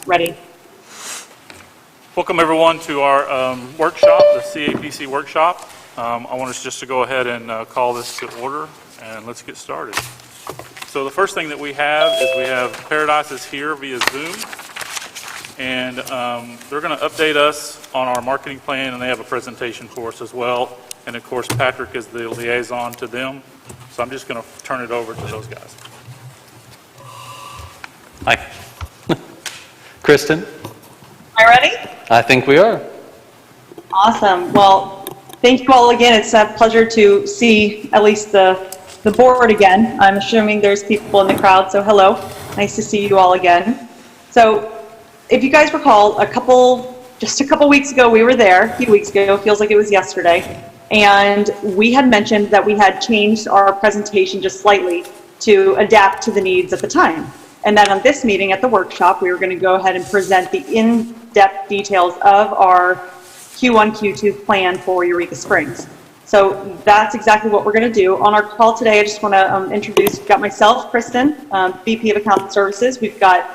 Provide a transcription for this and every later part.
ready. Welcome everyone to our workshop, the CAPC workshop. I want us just to go ahead and call this to order, and let's get started. So the first thing that we have is we have Paradise is here via Zoom, and they're going to update us on our marketing plan, and they have a presentation for us as well. And of course, Patrick is the liaison to them, so I'm just going to turn it over to those guys. Hi. Kristen? Am I ready? I think we are. Awesome. Well, thank you all again. It's a pleasure to see at least the board again. I'm assuming there's people in the crowd, so hello. Nice to see you all again. So if you guys recall, just a couple weeks ago, we were there, a few weeks ago, feels like it was yesterday, and we had mentioned that we had changed our presentation just slightly to adapt to the needs at the time. And then on this meeting at the workshop, we were going to go ahead and present the in-depth details of our Q1, Q2 plan for Eureka Springs. So that's exactly what we're going to do. On our call today, I just want to introduce, we've got myself, Kristen, VP of Account Services. We've got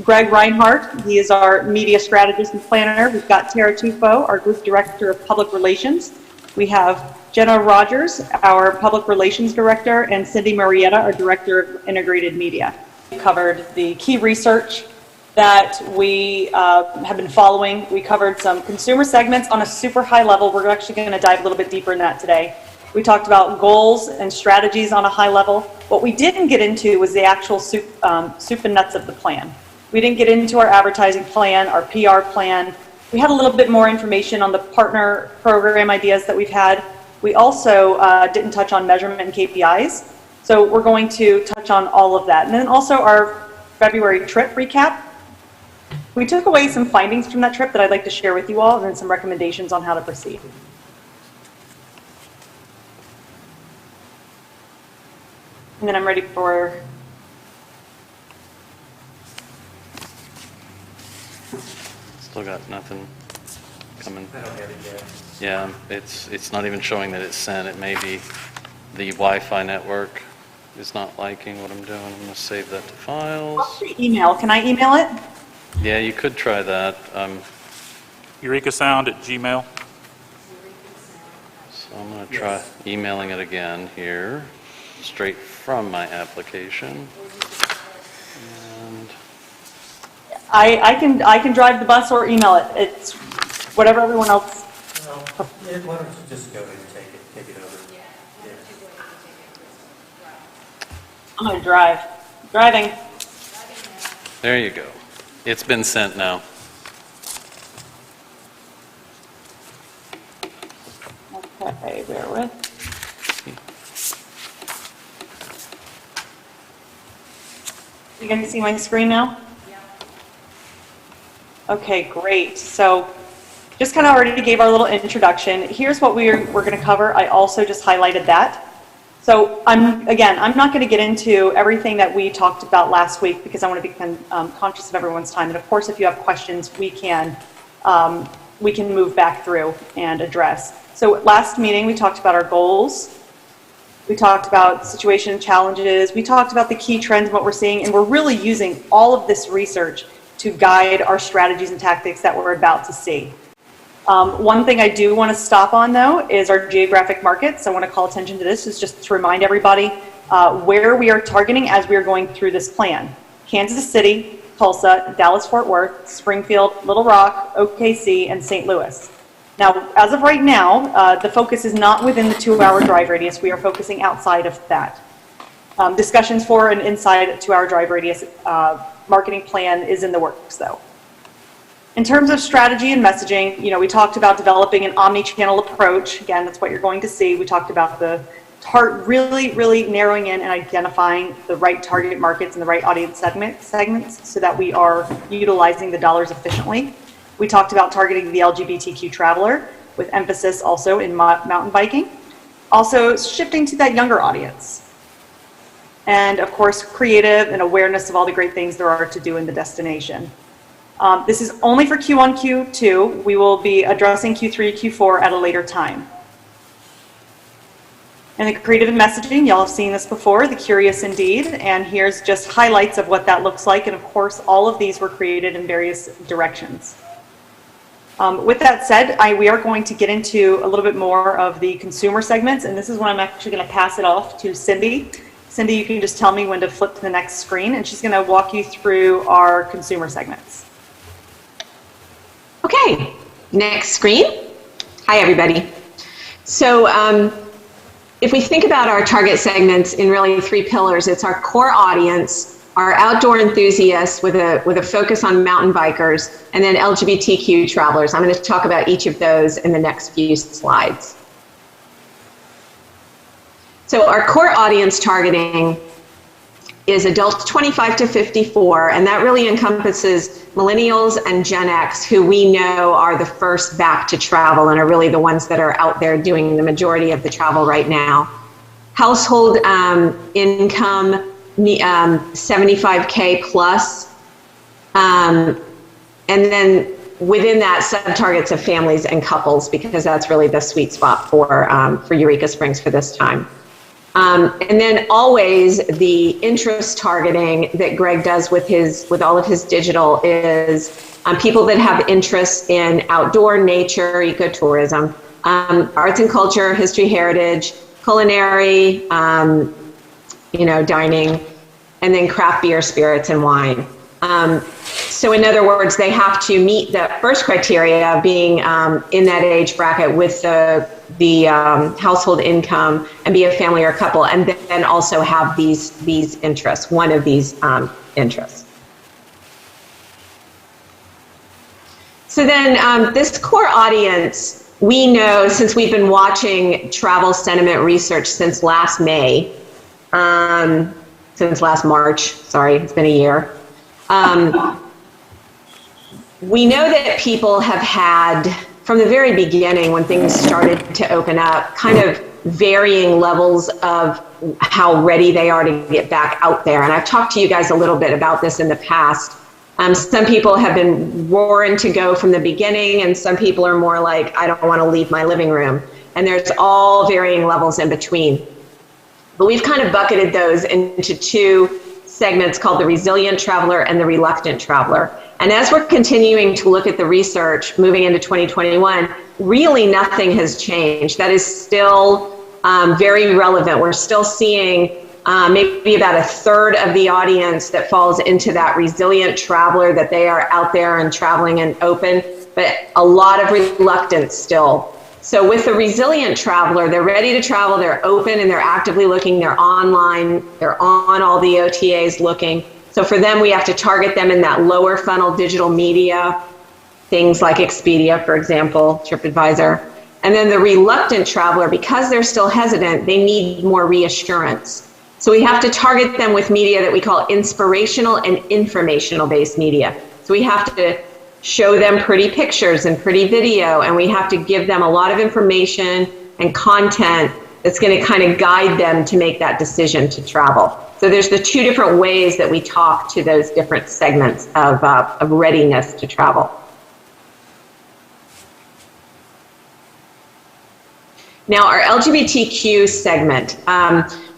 Greg Reinhardt, he is our media strategist and planner. We've got Tara Tufo, our Group Director of Public Relations. We have Jenna Rogers, our Public Relations Director, and Cindy Marietta, our Director of Integrated Media. We covered the key research that we have been following. We covered some consumer segments on a super high level. We're actually going to dive a little bit deeper in that today. We talked about goals and strategies on a high level. What we didn't get into was the actual soup and nuts of the plan. We didn't get into our advertising plan, our PR plan. We had a little bit more information on the partner program ideas that we've had. We also didn't touch on measurement and KPIs. So we're going to touch on all of that. And then also our February trip recap. We took away some findings from that trip that I'd like to share with you all, and then some recommendations on how to proceed. And then I'm ready for... Still got nothing coming. Yeah, it's not even showing that it's sent. It may be the Wi-Fi network is not liking what I'm doing. I'm going to save that to files. What's the email? Can I email it? Yeah, you could try that. EurekaSound@gmail. So I'm going to try emailing it again here, straight from my application. And I can drive the bus or email it. It's whatever everyone else. Well, yeah, why don't you just go ahead and take it over? I'm going to drive. Driving. there you go. It's been sent now. Okay, bear with. You can see my screen now? Yeah. Okay, great. So just kind of already gave our little introduction. Here's what we're going to cover. I also just highlighted that. So I'm not going to get into everything that we talked about last week because I want to be conscious of everyone's time. And of course, if you have questions, we can move back through and address. So last meeting, we talked about our goals. We talked about situation challenges. We talked about the key trends, what we're seeing, and we're really using all of this research to guide our strategies and tactics that we're about to see. One thing I do want to stop on, though, is our geographic markets. I want to call attention to this, is just to remind everybody where we are targeting as we are going through this plan. Kansas City, Tulsa, Dallas-Fort Worth, Springfield, Little Rock, OKC, and St. Louis. Now, as of right now, the focus is not within the 2-hour drive radius. We are focusing outside of that. Discussions for an inside 2-hour drive radius marketing plan is in the works, though. In terms of strategy and messaging, we talked about developing an omni-channel approach. Again, that's what you're going to see. We talked about the really narrowing in and identifying the right target markets and the right audience segments so that we are utilizing the dollars efficiently. We talked about targeting the LGBTQ traveler with emphasis also in mountain biking. Also shifting to that younger audience. And of course, creative and awareness of all the great things there are to do in the destination. This is only for Q1, Q2. We will be addressing Q3, Q4 at a later time. And the creative and messaging, y'all have seen this before, the curious indeed, and here's just highlights of what that looks like, and of course, all of these were created in various directions. With that said, we are going to get into a little bit more of the consumer segments, and this is when I'm actually going to pass it off to Cindy. Cindy, you can just tell me when to flip to the next screen, and she's going to walk you through our consumer segments. Okay, next screen. Hi, everybody. So if we think about our target segments in really 3 pillars, it's our core audience, our outdoor enthusiasts with a focus on mountain bikers, and then LGBTQ travelers. I'm going to talk about each of those in the next few slides. So our core audience targeting is adults 25 to 54, and that really encompasses millennials and Gen X, who we know are the first back to travel and are really the ones that are out there doing the majority of the travel right now. Household income 75K plus, and then within that, sub-targets of families and couples, because that's really the sweet spot for Eureka Springs for this time. And then always the interest targeting that Greg does with all of his digital is people that have interests in outdoor, nature, ecotourism, arts and culture, history, heritage, culinary, dining, and then craft beer, spirits, and wine. So in other words, they have to meet the first criteria of being in that age bracket with the household income and be a family or a couple, and then also have these interests, one of these interests. So then this core audience, we know since we've been watching travel sentiment research since last May, since last March, sorry, it's been a year. We know that people have had, from the very beginning when things started to open up, kind of varying levels of how ready they are to get back out there. And I've talked to you guys a little bit about this in the past. Some people have been roaring to go from the beginning, and some people are more like, I don't want to leave my living room. And there's all varying levels in between. But we've kind of bucketed those into 2 segments called the resilient traveler and the reluctant traveler. And as we're continuing to look at the research moving into 2021, really nothing has changed. That is still very relevant. We're still seeing maybe about 1/3 of the audience that falls into that resilient traveler, that they are out there and traveling and open, but a lot of reluctance still. So with the resilient traveler, they're ready to travel, they're open, and they're actively looking, they're online, they're on all the OTAs looking. So for them, we have to target them in that lower funnel digital media, things like Expedia, for example, TripAdvisor. And then the reluctant traveler, because they're still hesitant, they need more reassurance. So we have to target them with media that we call inspirational and informational based media. So we have to show them pretty pictures and pretty video, and we have to give them a lot of information and content that's going to kind of guide them to make that decision to travel. So there's the 2 different ways that we talk to those different segments of readiness to travel. Now our LGBTQ segment,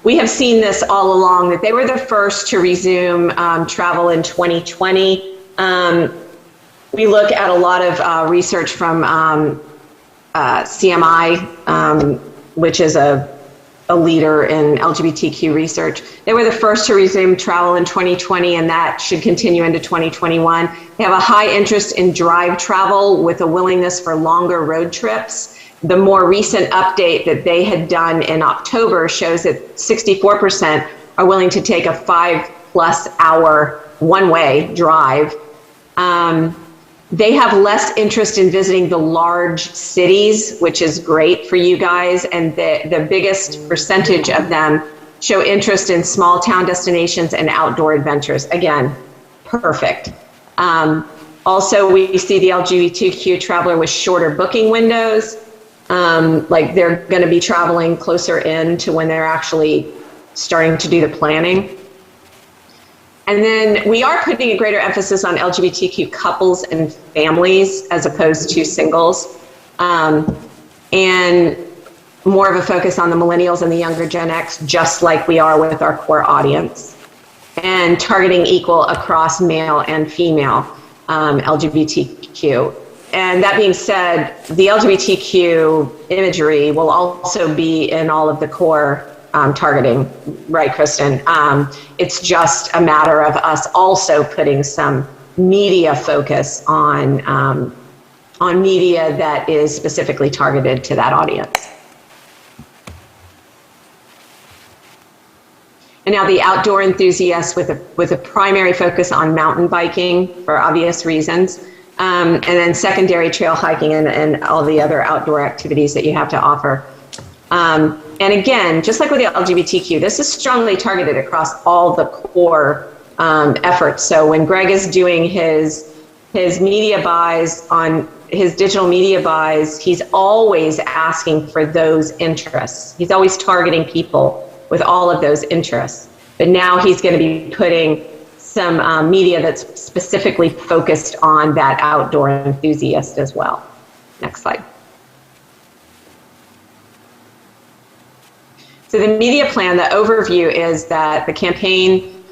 we have seen this all along, that they were the first to resume travel in 2020. We look at a lot of research from CMI, which is a leader in LGBTQ research. They were the first to resume travel in 2020, and that should continue into 2021. They have a high interest in drive travel with a willingness for longer road trips. The more recent update that they had done in October shows that 64% are willing to take a 5+ hour one-way drive. They have less interest in visiting the large cities, which is great for you guys, and the biggest percentage of them show interest in small town destinations and outdoor adventures. Again, perfect. Also, we see the LGBTQ traveler with shorter booking windows, like they're going to be traveling closer in to when they're actually starting to do the planning. And then we are putting a greater emphasis on LGBTQ couples and families as opposed to singles. And more of a focus on the millennials and the younger Gen X, just like we are with our core audience. And targeting equal across male and female LGBTQ. And that being said, the LGBTQ imagery will also be in all of the core targeting, right, Kristen? It's just a matter of us also putting some media focus on media that is specifically targeted to that audience. And now the outdoor enthusiasts with a primary focus on mountain biking for obvious reasons, and then secondary trail hiking and all the other outdoor activities that you have to offer. And again, just like with the LGBTQ, this is strongly targeted across all the core efforts. So when Greg is doing his media buys on his digital media buys, he's always asking for those interests. He's always targeting people with all of those interests. But now he's going to be putting some media that's specifically focused on that outdoor enthusiast as well. Next slide. So the media plan, the overview is that the campaign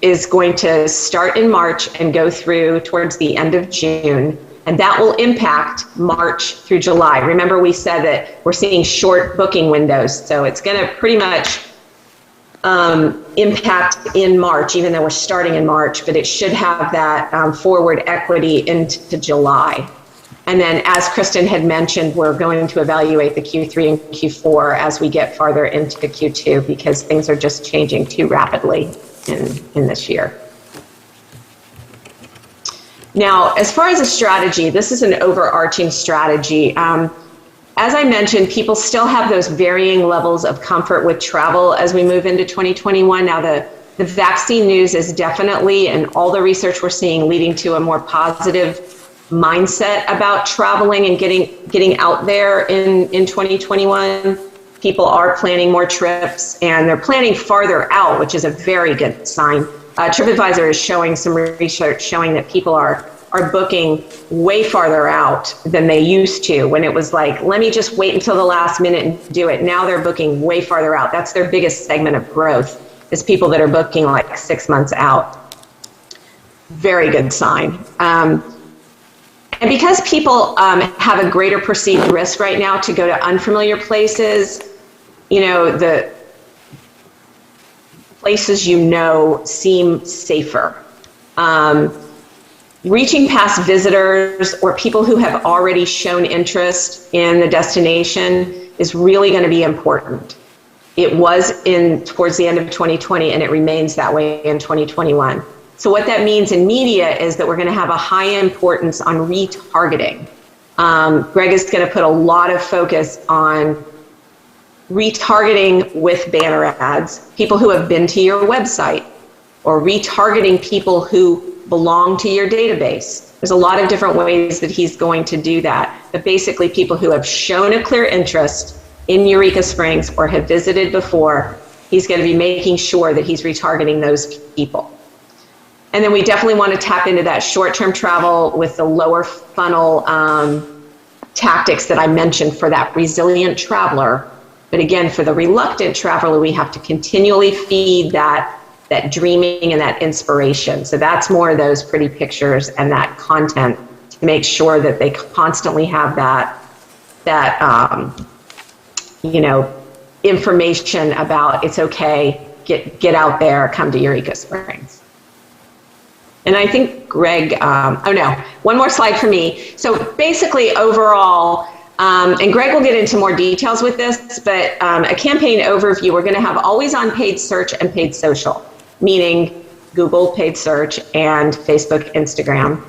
is going to start in March and go through towards the end of June. And that will impact March through July. Remember, we said that we're seeing short booking windows. So it's going to pretty much impact in March, even though we're starting in March, but it should have that forward equity into July. And then, as Kristen had mentioned, we're going to evaluate the Q3 and Q4 as we get farther into the Q2 because things are just changing too rapidly in this year. Now, as far as a strategy, this is an overarching strategy. As I mentioned, people still have those varying levels of comfort with travel as we move into 2021. Now, the vaccine news is definitely, and all the research we're seeing, leading to a more positive mindset about traveling and getting out there in 2021. People are planning more trips, and they're planning farther out, which is a very good sign. TripAdvisor is showing some research showing that people are booking way farther out than they used to when it was like, let me just wait until the last minute and do it. Now they're booking way farther out. That's their biggest segment of growth, is people that are booking like 6 months out. Very good sign. And because people have a greater perceived risk right now to go to unfamiliar places, you know, the places you know seem safer. Reaching past visitors or people who have already shown interest in the destination is really going to be important. It was towards the end of 2020, and it remains that way in 2021. So what that means in media is that we're going to have a high importance on retargeting. Greg is going to put a lot of focus on retargeting with banner ads, people who have been to your website, or retargeting people who belong to your database. There's a lot of different ways that he's going to do that. But basically, people who have shown a clear interest in Eureka Springs or have visited before, he's going to be making sure that he's retargeting those people. And then we definitely want to tap into that short-term travel with the lower funnel tactics that I mentioned for that resilient traveler. But again, for the reluctant traveler, we have to continually feed that dreaming and that inspiration. So that's more of those pretty pictures and that content to make sure that they constantly have that you know, information about it's okay, get out there, come to Eureka Springs. And I think Greg, oh no, one more slide for me. So basically overall, and Greg will get into more details with this, but a campaign overview, we're gonna have always on paid search and paid social, meaning Google paid search and Facebook, Instagram.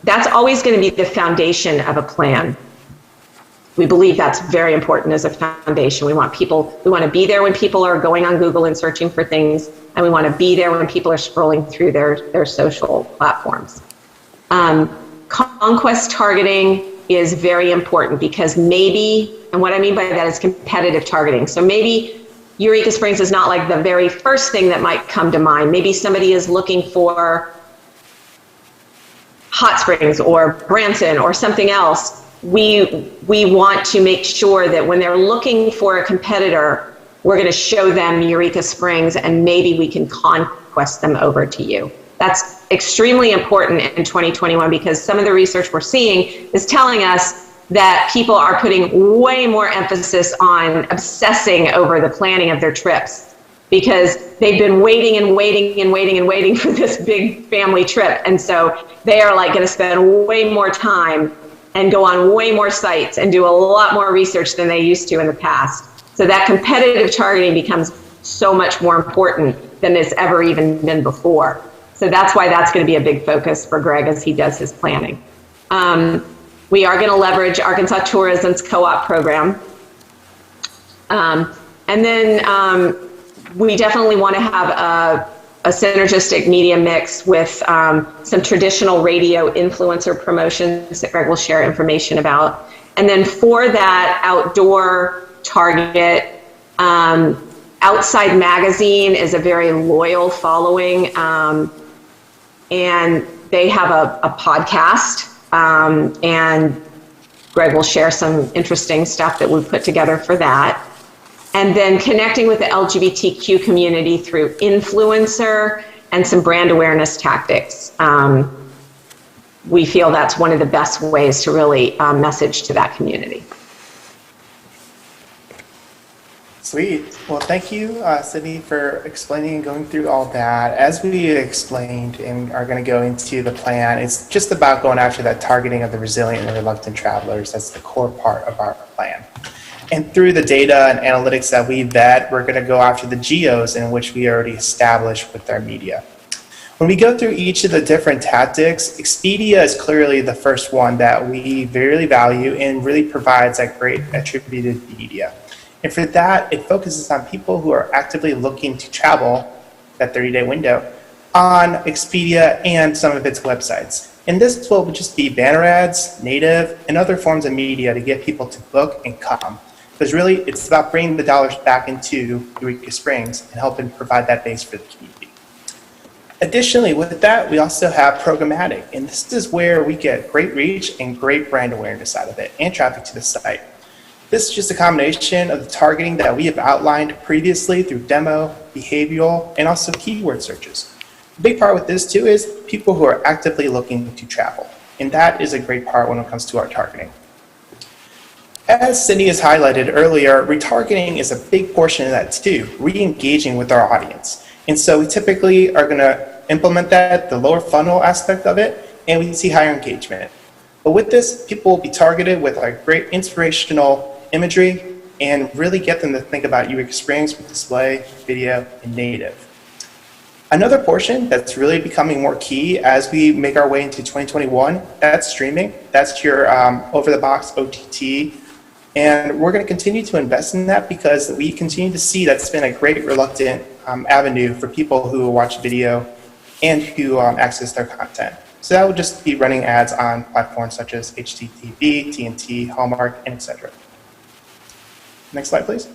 That's always gonna be the foundation of a plan. We believe that's very important as a foundation. We want to be there when people are going on Google and searching for things, and we want to be there when people are scrolling through their social platforms. Conquest targeting is very important because maybe, and what I mean by that is competitive targeting. So maybe Eureka Springs is not like the very first thing that might come to mind. Maybe somebody is looking for Hot Springs or Branson or something else. we want to make sure that when they're looking for a competitor, we're going to show them Eureka Springs and maybe we can conquest them over to you. That's extremely important in 2021 because some of the research we're seeing is telling us that people are putting way more emphasis on obsessing over the planning of their trips because they've been waiting and waiting and waiting and waiting for this big family trip. And so they are like going to spend way more time and go on way more sites and do a lot more research than they used to in the past. So that competitive targeting becomes so much more important than it's ever even been before. So that's why that's going to be a big focus for Greg as he does his planning. We are going to leverage Arkansas Tourism's co-op program. And then we definitely want to have a synergistic media mix with some traditional radio influencer promotions that Greg will share information about. And then for that outdoor target, Outside Magazine is a very loyal following, and they have a podcast, and Greg will share some interesting stuff that we've put together for that. And then connecting with the LGBTQ community through influencer and some brand awareness tactics. We feel that's one of the best ways to really message to that community. Sweet. Well, thank you, Sydney, for explaining and going through all that. As we explained and are going to go into the plan, it's just about going after that targeting of the resilient and reluctant travelers. That's the core part of our plan. And through the data and analytics that we vet, we're going to go after the geos in which we already established with our media. When we go through each of the different tactics, Expedia is clearly the first one that we really value and really provides that great attributed media. And for that, it focuses on people who are actively looking to travel, that 30-day window, on Expedia and some of its websites. And this will just be banner ads, native, and other forms of media to get people to book and come. Because really, it's about bringing the dollars back into Eureka Springs and helping provide that base for the community. Additionally, with that, we also have programmatic. And this is where we get great reach and great brand awareness out of it and traffic to the site. This is just a combination of the targeting that we have outlined previously through demo, behavioral, and also keyword searches. The big part with this too is people who are actively looking to travel. And that is a great part when it comes to our targeting. As Cindy has highlighted earlier, retargeting is a big portion of that too, re-engaging with our audience. And so we typically are going to implement that, the lower funnel aspect of it, and we see higher engagement. But with this, people will be targeted with like great inspirational imagery and really get them to think about Eureka Springs with display, video, and native. Another portion that's really becoming more key as we make our way into 2021, that's streaming. That's your over-the-box OTT. And we're going to continue to invest in that because we continue to see that's been a great reluctant avenue for people who watch video and who access their content. So that would just be running ads on platforms such as HGTV, TNT, Hallmark, and etc. Next slide, please.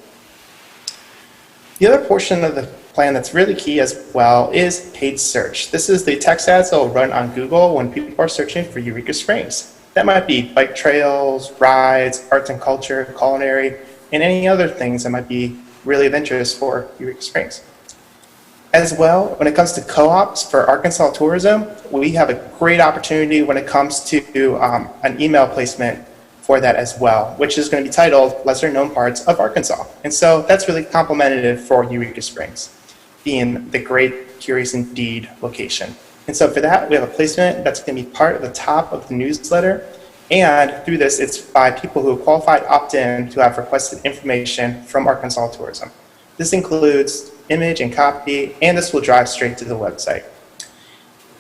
The other portion of the plan that's really key as well is paid search. This is the text ads that will run on Google when people are searching for Eureka Springs. That might be bike trails, rides, arts and culture, culinary, and any other things that might be really of interest for Eureka Springs. As well, when it comes to co-ops for Arkansas tourism, we have a great opportunity when it comes to an email placement for that as well, which is going to be titled Lesser Known Parts of Arkansas. And so that's really complemented for Eureka Springs, being the great Curious Indeed location. And so for that, we have a placement that's going to be part of the top of the newsletter. And through this, it's by people who have qualified opt-in to have requested information from Arkansas Tourism. This includes image and copy, and this will drive straight to the website.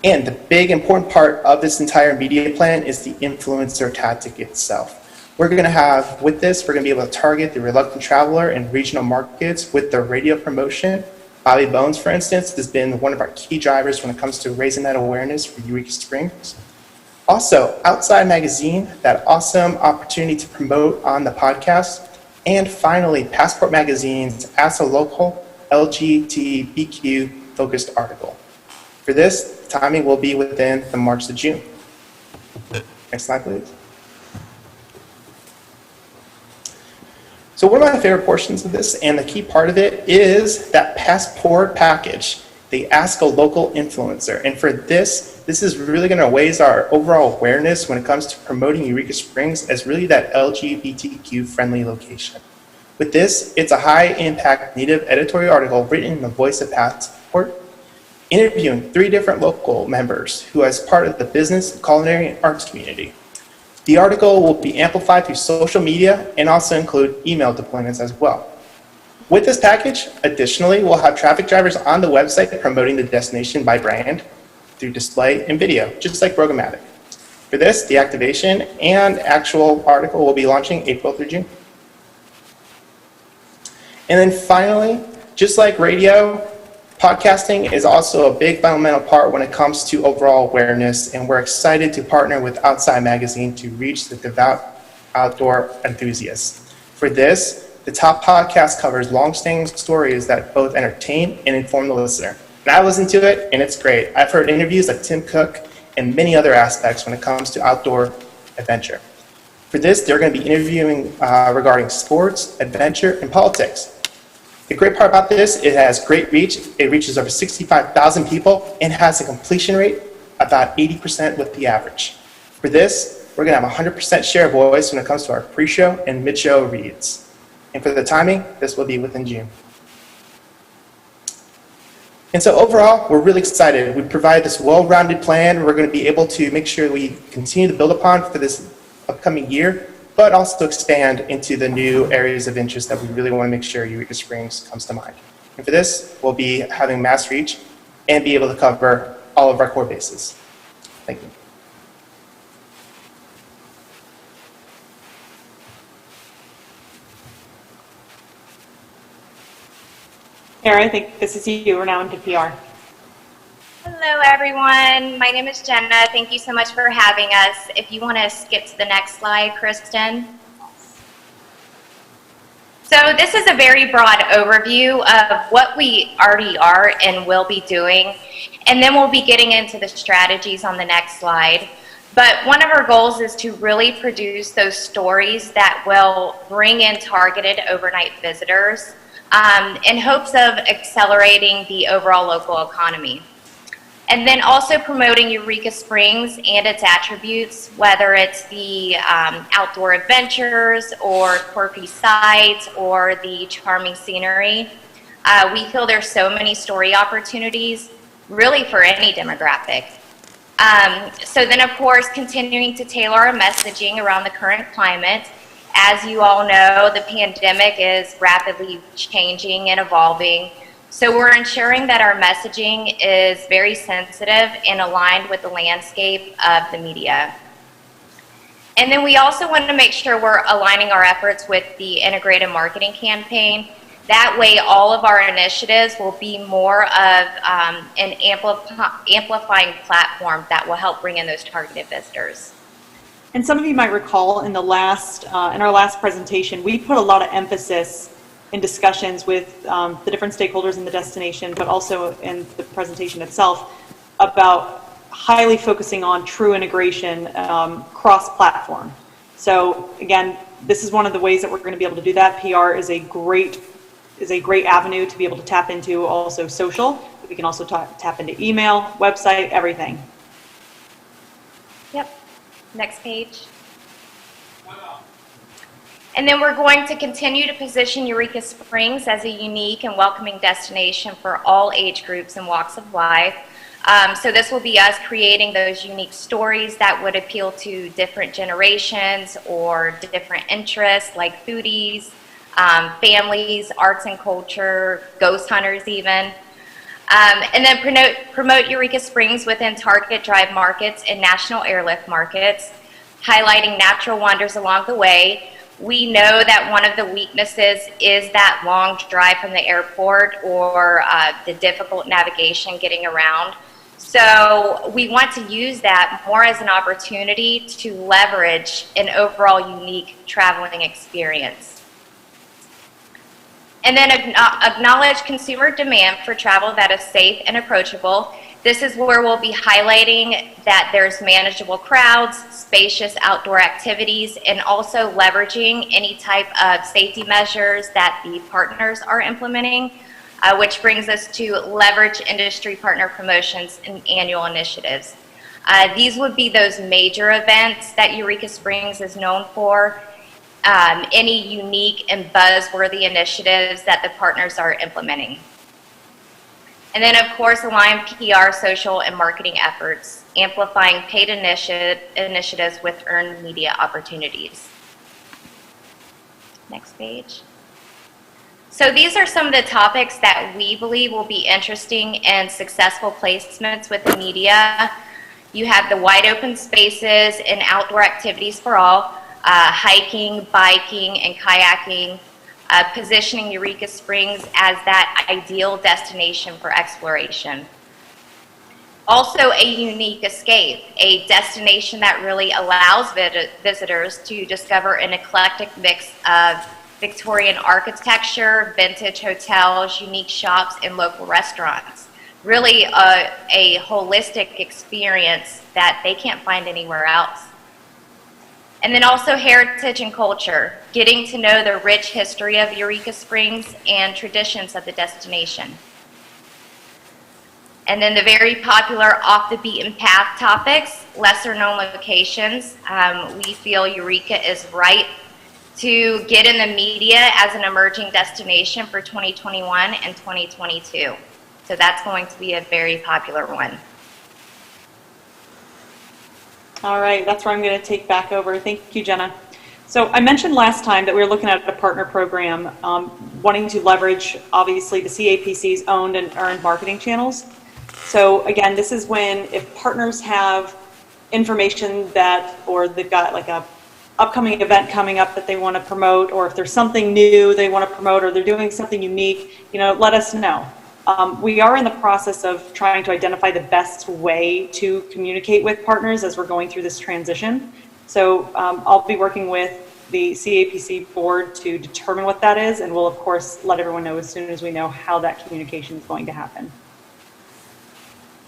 And the big important part of this entire media plan is the influencer tactic itself. We're going to have, with this, we're going to be able to target the reluctant traveler in regional markets with the radio promotion. Bobby Bones, for instance, has been one of our key drivers when it comes to raising that awareness for Eureka Springs. Also, Outside Magazine, that awesome opportunity to promote on the podcast. And finally, Passport Magazine's Ask a Local LGBTQ-focused article. For this, the timing will be within the March to June. Next slide, please. So one of my favorite portions of this, and the key part of it, is that passport package. They ask a local influencer. And for this is really going to raise our overall awareness when it comes to promoting Eureka Springs as really that LGBTQ friendly location. With this, it's a high impact native editorial article written in the voice of Passport, interviewing 3 different local members who as part of the business, culinary, and arts community. The article will be amplified through social media and also include email deployments as well. With this package, additionally, we'll have traffic drivers on the website promoting the destination by brand through display and video, just like programmatic. For this, the activation and actual article will be launching April through June. And then finally, just like radio, podcasting is also a big fundamental part when it comes to overall awareness, and we're excited to partner with Outside Magazine to reach the devout outdoor enthusiasts. For this, the top podcast covers long-standing stories that both entertain and inform the listener. And I listened to it, and it's great. I've heard interviews like Tim Cook and many other aspects when it comes to outdoor adventure. For this, they're going to be interviewing regarding sports, adventure, and politics. The great part about this, it has great reach. It reaches over 65,000 people and has a completion rate about 80% with the average. For this, we're going to have 100% share of voice when it comes to our pre-show and mid-show reads. And for the timing, this will be within June. And so overall, we're really excited. We provide this well-rounded plan. We're going to be able to make sure we continue to build upon for this upcoming year, but also expand into the new areas of interest that we really want to make sure Eureka Springs comes to mind. And for this, we'll be having mass reach and be able to cover all of our core bases. Thank you. Sarah, I think this is you. We're now into PR. Hello, everyone. My name is Jenna. Thank you so much for having us. If you want to skip to the next slide, Kristen. So this is a very broad overview of what we already are and will be doing, and then we'll be getting into the strategies on the next slide. But one of our goals is to really produce those stories that will bring in targeted overnight visitors in hopes of accelerating the overall local economy. And then also promoting Eureka Springs and its attributes, whether it's the outdoor adventures or quirky sites or the charming scenery. We feel there's so many story opportunities, really for any demographic. So then, of course, continuing to tailor our messaging around the current climate. As you all know, the pandemic is rapidly changing and evolving. So we're ensuring that our messaging is very sensitive and aligned with the landscape of the media. And then we also want to make sure we're aligning our efforts with the integrated marketing campaign. That way, all of our initiatives will be more of an amplifying platform that will help bring in those targeted visitors. And some of you might recall in our last presentation, we put a lot of emphasis in discussions with the different stakeholders in the destination, but also in the presentation itself, about highly focusing on true integration cross-platform. So again, this is one of the ways that we're going to be able to do that. PR is a great avenue to be able to tap into, also social. We can also tap into email, website, everything. Yep. Next page. And then we're going to continue to position Eureka Springs as a unique and welcoming destination for all age groups and walks of life. So this will be us creating those unique stories that would appeal to different generations or different interests, like foodies, families, arts and culture, ghost hunters even. And then promote Eureka Springs within Target Drive markets and national airlift markets, highlighting natural wonders along the way. We know that one of the weaknesses is that long drive from the airport or the difficult navigation getting around. So we want to use that more as an opportunity to leverage an overall unique traveling experience. And then acknowledge consumer demand for travel that is safe and approachable. This is where we'll be highlighting that there's manageable crowds, spacious outdoor activities, and also leveraging any type of safety measures that the partners are implementing, which brings us to leverage industry partner promotions and annual initiatives. These would be those major events that Eureka Springs is known for, any unique and buzzworthy initiatives that the partners are implementing. And then, of course, align PR, social, and marketing efforts, amplifying paid initiatives with earned media opportunities. Next page. So these are some of the topics that we believe will be interesting and successful placements with the media. You have the wide open spaces and outdoor activities for all, hiking, biking, and kayaking, positioning Eureka Springs as that ideal destination for exploration. Also a unique escape, a destination that really allows visitors to discover an eclectic mix of Victorian architecture, vintage hotels, unique shops, and local restaurants. Really a holistic experience that they can't find anywhere else. And then also heritage and culture, getting to know the rich history of Eureka Springs and traditions of the destination. And then the very popular off the beaten path topics, lesser known locations. We feel Eureka is right to get in the media as an emerging destination for 2021 and 2022. So that's going to be a very popular one. All right, that's where I'm going to take back over. Thank you, Jenna. So I mentioned last time that we were looking at a partner program, wanting to leverage, obviously, the CAPC's owned and earned marketing channels. So again, this is when if partners have information that, or they've got like a upcoming event coming up that they want to promote, or if there's something new they want to promote, or they're doing something unique, let us know. We are in the process of trying to identify the best way to communicate with partners as we're going through this transition. So I'll be working with the CAPC board to determine what that is, and we'll of course let everyone know as soon as we know how that communication is going to happen.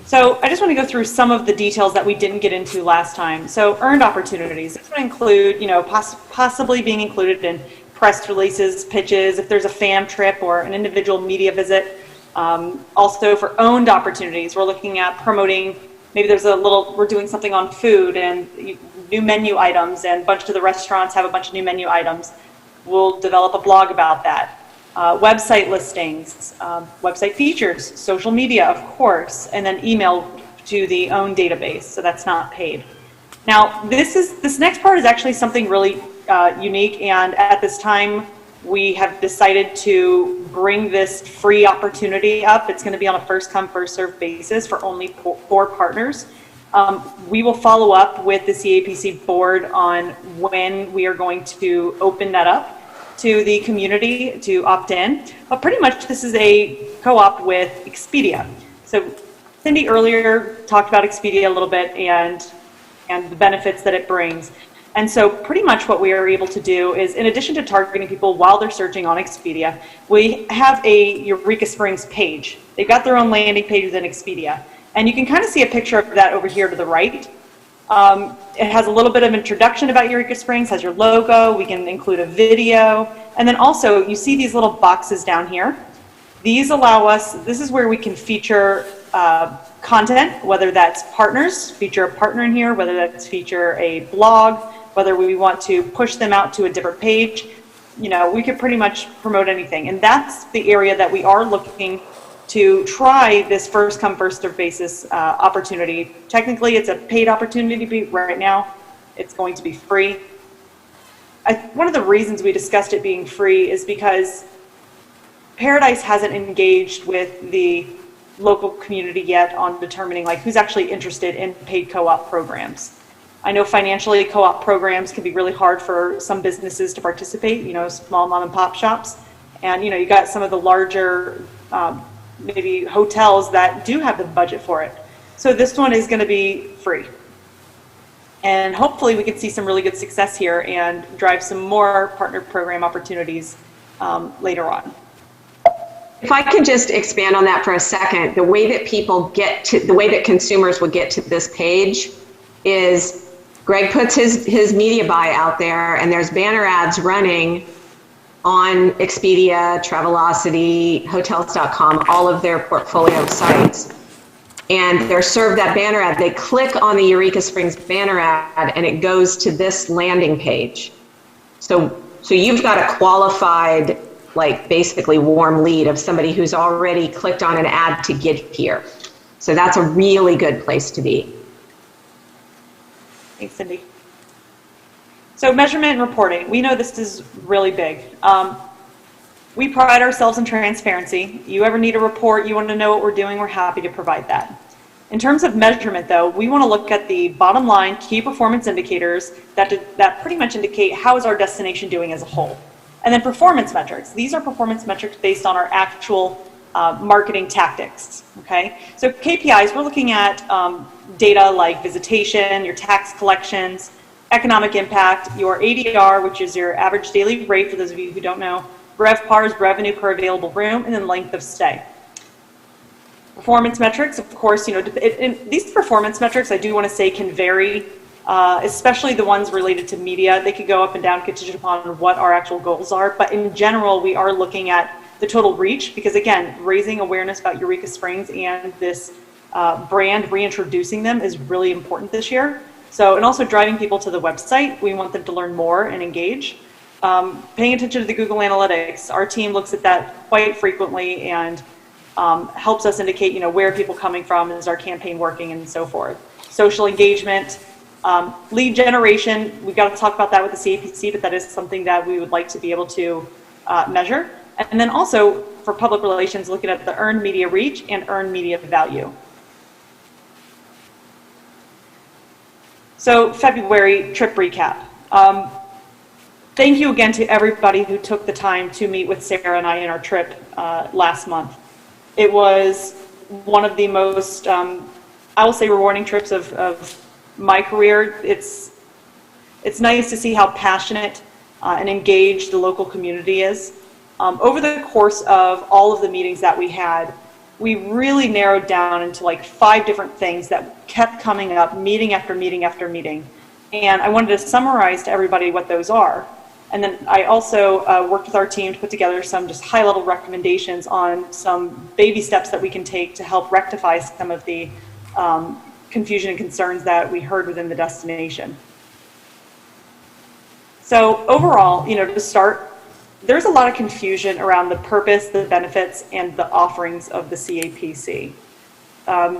So I just want to go through some of the details that we didn't get into last time. So earned opportunities, this would include, possibly being included in press releases, pitches, if there's a fam trip or an individual media visit. Also for owned opportunities, we're looking at promoting, maybe we're doing something on food and new menu items, and a bunch of the restaurants have a bunch of new menu items. We'll develop a blog about that. Website listings, website features, social media, of course, and then email to the own database, so that's not paid. Now, this next part is actually something really unique, and at this time, we have decided to bring this free opportunity up. It's going to be on a first-come, first-served basis for only 4 partners. We will follow up with the CAPC board on when we are going to open that up to the community to opt in. But pretty much this is a co-op with Expedia. So Cindy earlier talked about Expedia a little bit and the benefits that it brings. And so pretty much what we are able to do is, in addition to targeting people while they're searching on Expedia, we have a Eureka Springs page. They've got their own landing page within Expedia. And you can kind of see a picture of that over here to the right. It has a little bit of introduction about Eureka Springs, has your logo, we can include a video, and then also you see these little boxes down here. These allow us, this is where we can feature content, whether that's partners, feature a partner in here, whether that's feature a blog, whether we want to push them out to a different page. We could pretty much promote anything. And that's the area that we are looking to try this first come first served basis opportunity. Technically it's a paid opportunity right now. It's going to be free. One of the reasons we discussed it being free is because Paradise hasn't engaged with the local community yet on determining who's actually interested in paid co-op programs. I know financially co-op programs can be really hard for some businesses to participate, small mom and pop shops. And you got some of the larger maybe hotels that do have the budget for it. So this one is going to be free. And hopefully we can see some really good success here and drive some more partner program opportunities later on. If I could just expand on that for a second, the way that the way that consumers would get to this page is Greg puts his media buy out there, and there's banner ads running on Expedia, Travelocity, Hotels.com, all of their portfolio sites. And they're served that banner ad. They click on the Eureka Springs banner ad, and it goes to this landing page. So you've got a qualified, like basically warm lead of somebody who's already clicked on an ad to get here. So that's a really good place to be. Thanks, Cindy. So measurement and reporting, we know this is really big. We pride ourselves in transparency. You ever need a report, you want to know what we're doing, we're happy to provide that. In terms of measurement though, we want to look at the bottom line key performance indicators that pretty much indicate how is our destination doing as a whole. And then performance metrics. These are performance metrics based on our actual marketing tactics, okay? So KPIs, we're looking at data like visitation, your tax collections, economic impact, your ADR, which is your average daily rate for those of you who don't know, RevPAR is revenue per available room, and then length of stay. Performance metrics, of course, you know, these performance metrics, I do want to say, can vary, especially the ones related to media. They could go up and down contingent upon what our actual goals are, but in general, we are looking at the total reach, because again, raising awareness about Eureka Springs and this brand, reintroducing them is really important this year. So, and also driving people to the website. We want them to learn more and engage. Paying attention to the Google Analytics. Our team looks at that quite frequently and helps us indicate, you know, where are people coming from, is our campaign working, and so forth. Social engagement, lead generation. We've got to talk about that with the CAPC, but that is something that we would like to be able to measure. And then also for public relations, looking at the earned media reach and earned media value. So February trip recap. Thank you again to everybody who took the time to meet with Sarah and I in our trip last month. It was one of the most, I will say, rewarding trips of my career. It's nice to see how passionate and engaged the local community is. Over the course of all of the meetings that we had, we really narrowed down into like 5 different things that kept coming up, meeting after meeting after meeting. And I wanted to summarize to everybody what those are. And then I also worked with our team to put together some just high-level recommendations on some baby steps that we can take to help rectify some of the confusion and concerns that we heard within the destination. So overall, you know, to start, there's a lot of confusion around the purpose, the benefits, and the offerings of the CAPC.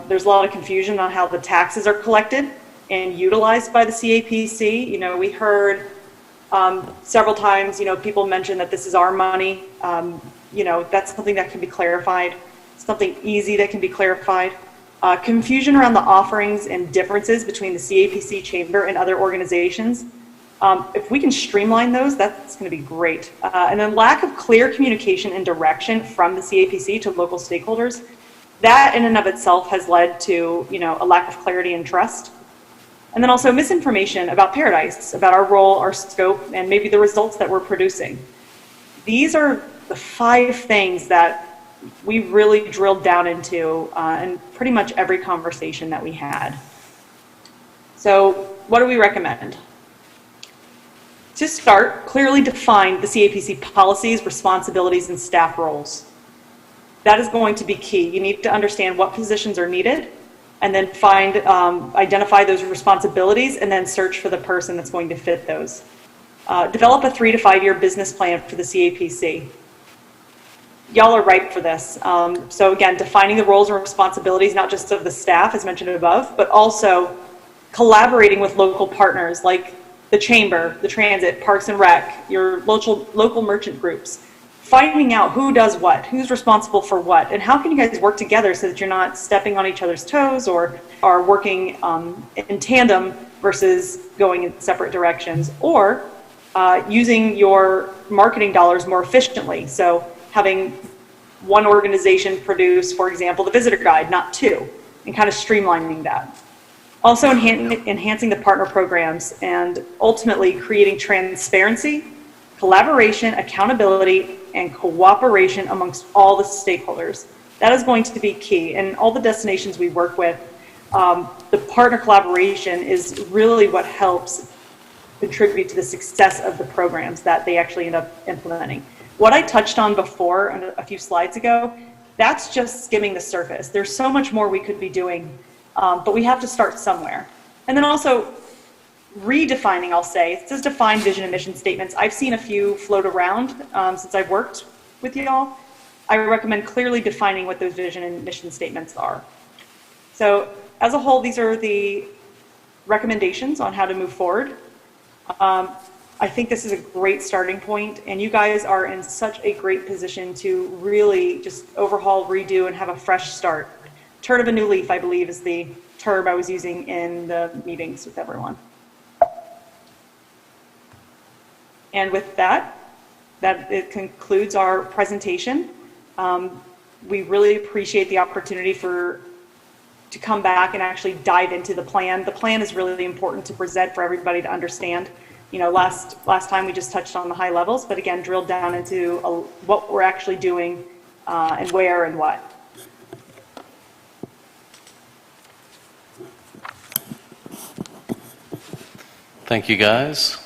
There's a lot of confusion on how the taxes are collected and utilized by the CAPC. You know, we heard several times, you know, people mention that this is our money. You know, that's something that can be clarified, something easy that can be clarified. Confusion around the offerings and differences between the CAPC chamber and other organizations. If we can streamline those, that's going to be great. And then lack of clear communication and direction from the CAPC to local stakeholders, that in and of itself has led to, you know, a lack of clarity and trust. And then also misinformation about Paradise, about our role, our scope, and maybe the results that we're producing. These are the 5 things that we really drilled down into in pretty much every conversation that we had. So what do we recommend? To start, clearly define the CAPC policies, responsibilities, and staff roles. That is going to be key. You need to understand what positions are needed, and then identify those responsibilities, and then search for the person that's going to fit those. Develop a 3 to 5 year business plan for the CAPC. Y'all are ripe for this. So again, defining the roles and responsibilities, not just of the staff, as mentioned above, but also collaborating with local partners like the chamber, the transit, Parks and Rec, your local merchant groups, finding out who does what, who's responsible for what, and how can you guys work together so that you're not stepping on each other's toes or are working in tandem versus going in separate directions, or using your marketing dollars more efficiently. So having one organization produce, for example, the visitor guide, not 2, and kind of streamlining that. Also enhancing the partner programs and ultimately creating transparency, collaboration, accountability, and cooperation amongst all the stakeholders. That is going to be key. And all the destinations we work with, the partner collaboration is really what helps contribute to the success of the programs that they actually end up implementing. What I touched on before a few slides ago, that's just skimming the surface. There's so much more we could be doing, but we have to start somewhere. And then also redefining, I'll say, it says define vision and mission statements. I've seen a few float around since I've worked with you all. I recommend clearly defining what those vision and mission statements are. So as a whole, these are the recommendations on how to move forward. I think this is a great starting point, and you guys are in such a great position to really just overhaul, redo, and have a fresh start. Turn of a new leaf, I believe, is the term I was using in the meetings with everyone. And with that, it concludes our presentation. We really appreciate the opportunity to come back and actually dive into the plan. The plan is really important to present for everybody to understand. You know, last time we just touched on the high levels, but again, drilled down into what we're actually doing and where and what. Thank you, guys.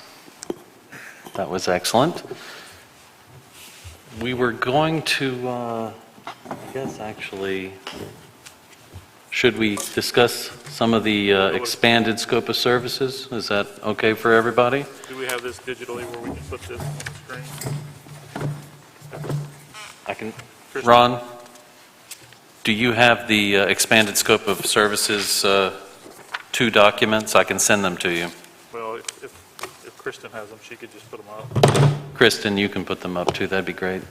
That was excellent. We were going to, I guess actually, should we discuss some of the expanded scope of services? Is that okay for everybody? Do we have this digitally where we can put this on the screen? I can. Ron, do you have the expanded scope of services 2 documents? I can send them to you. Well, if Kristen has them, she could just put them up. Kristen, you can put them up too. That'd be great.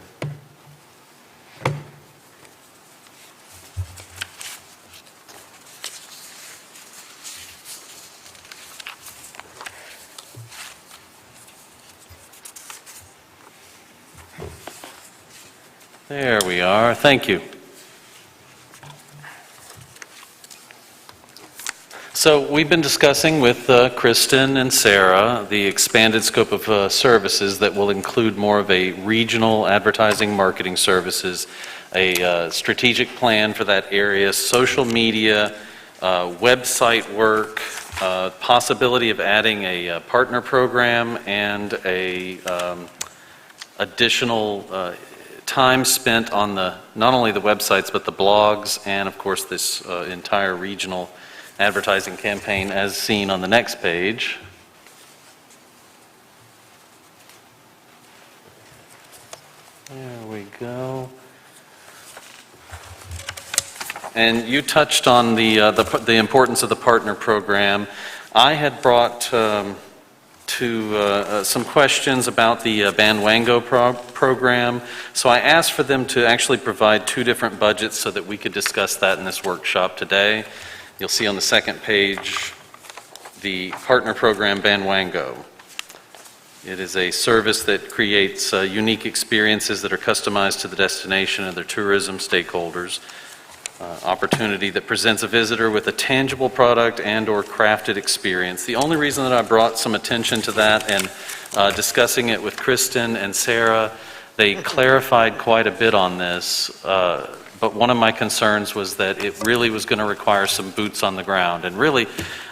There we are. Thank you. So we've been discussing with Kristen and Sarah the expanded scope of services that will include more of a regional advertising marketing services, a strategic plan for that area, social media, website work, possibility of adding a partner program, and a additional time spent on not only the websites but the blogs, and of course this entire regional advertising campaign as seen on the next page. There we go. And you touched on the importance of the partner program. I had brought some questions about the Banwango program. So I asked for them to actually provide 2 different budgets so that we could discuss that in this workshop today. You'll see on the second page the partner program Banwango. It is a service that creates unique experiences that are customized to the destination and their tourism stakeholders. Opportunity that presents a visitor with a tangible product and or crafted experience. The only reason that I brought some attention to that and discussing it with Kristen and Sarah, they clarified quite a bit on this, but one of my concerns was that it really was going to require some boots on the ground. And really,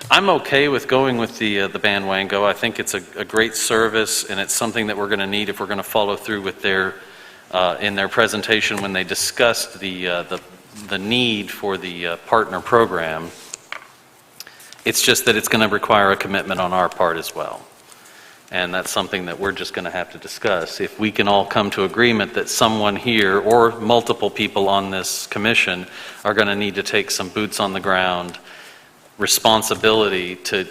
I'm okay with going with the Banwango. I think it's a great service, and it's something that we're going to need if we're going to follow through with their in their presentation when they discussed the need for the partner program. It's just that it's going to require a commitment on our part as well. And that's something that we're just going to have to discuss. If we can all come to agreement that someone here or multiple people on this commission are going to need to take some boots on the ground responsibility to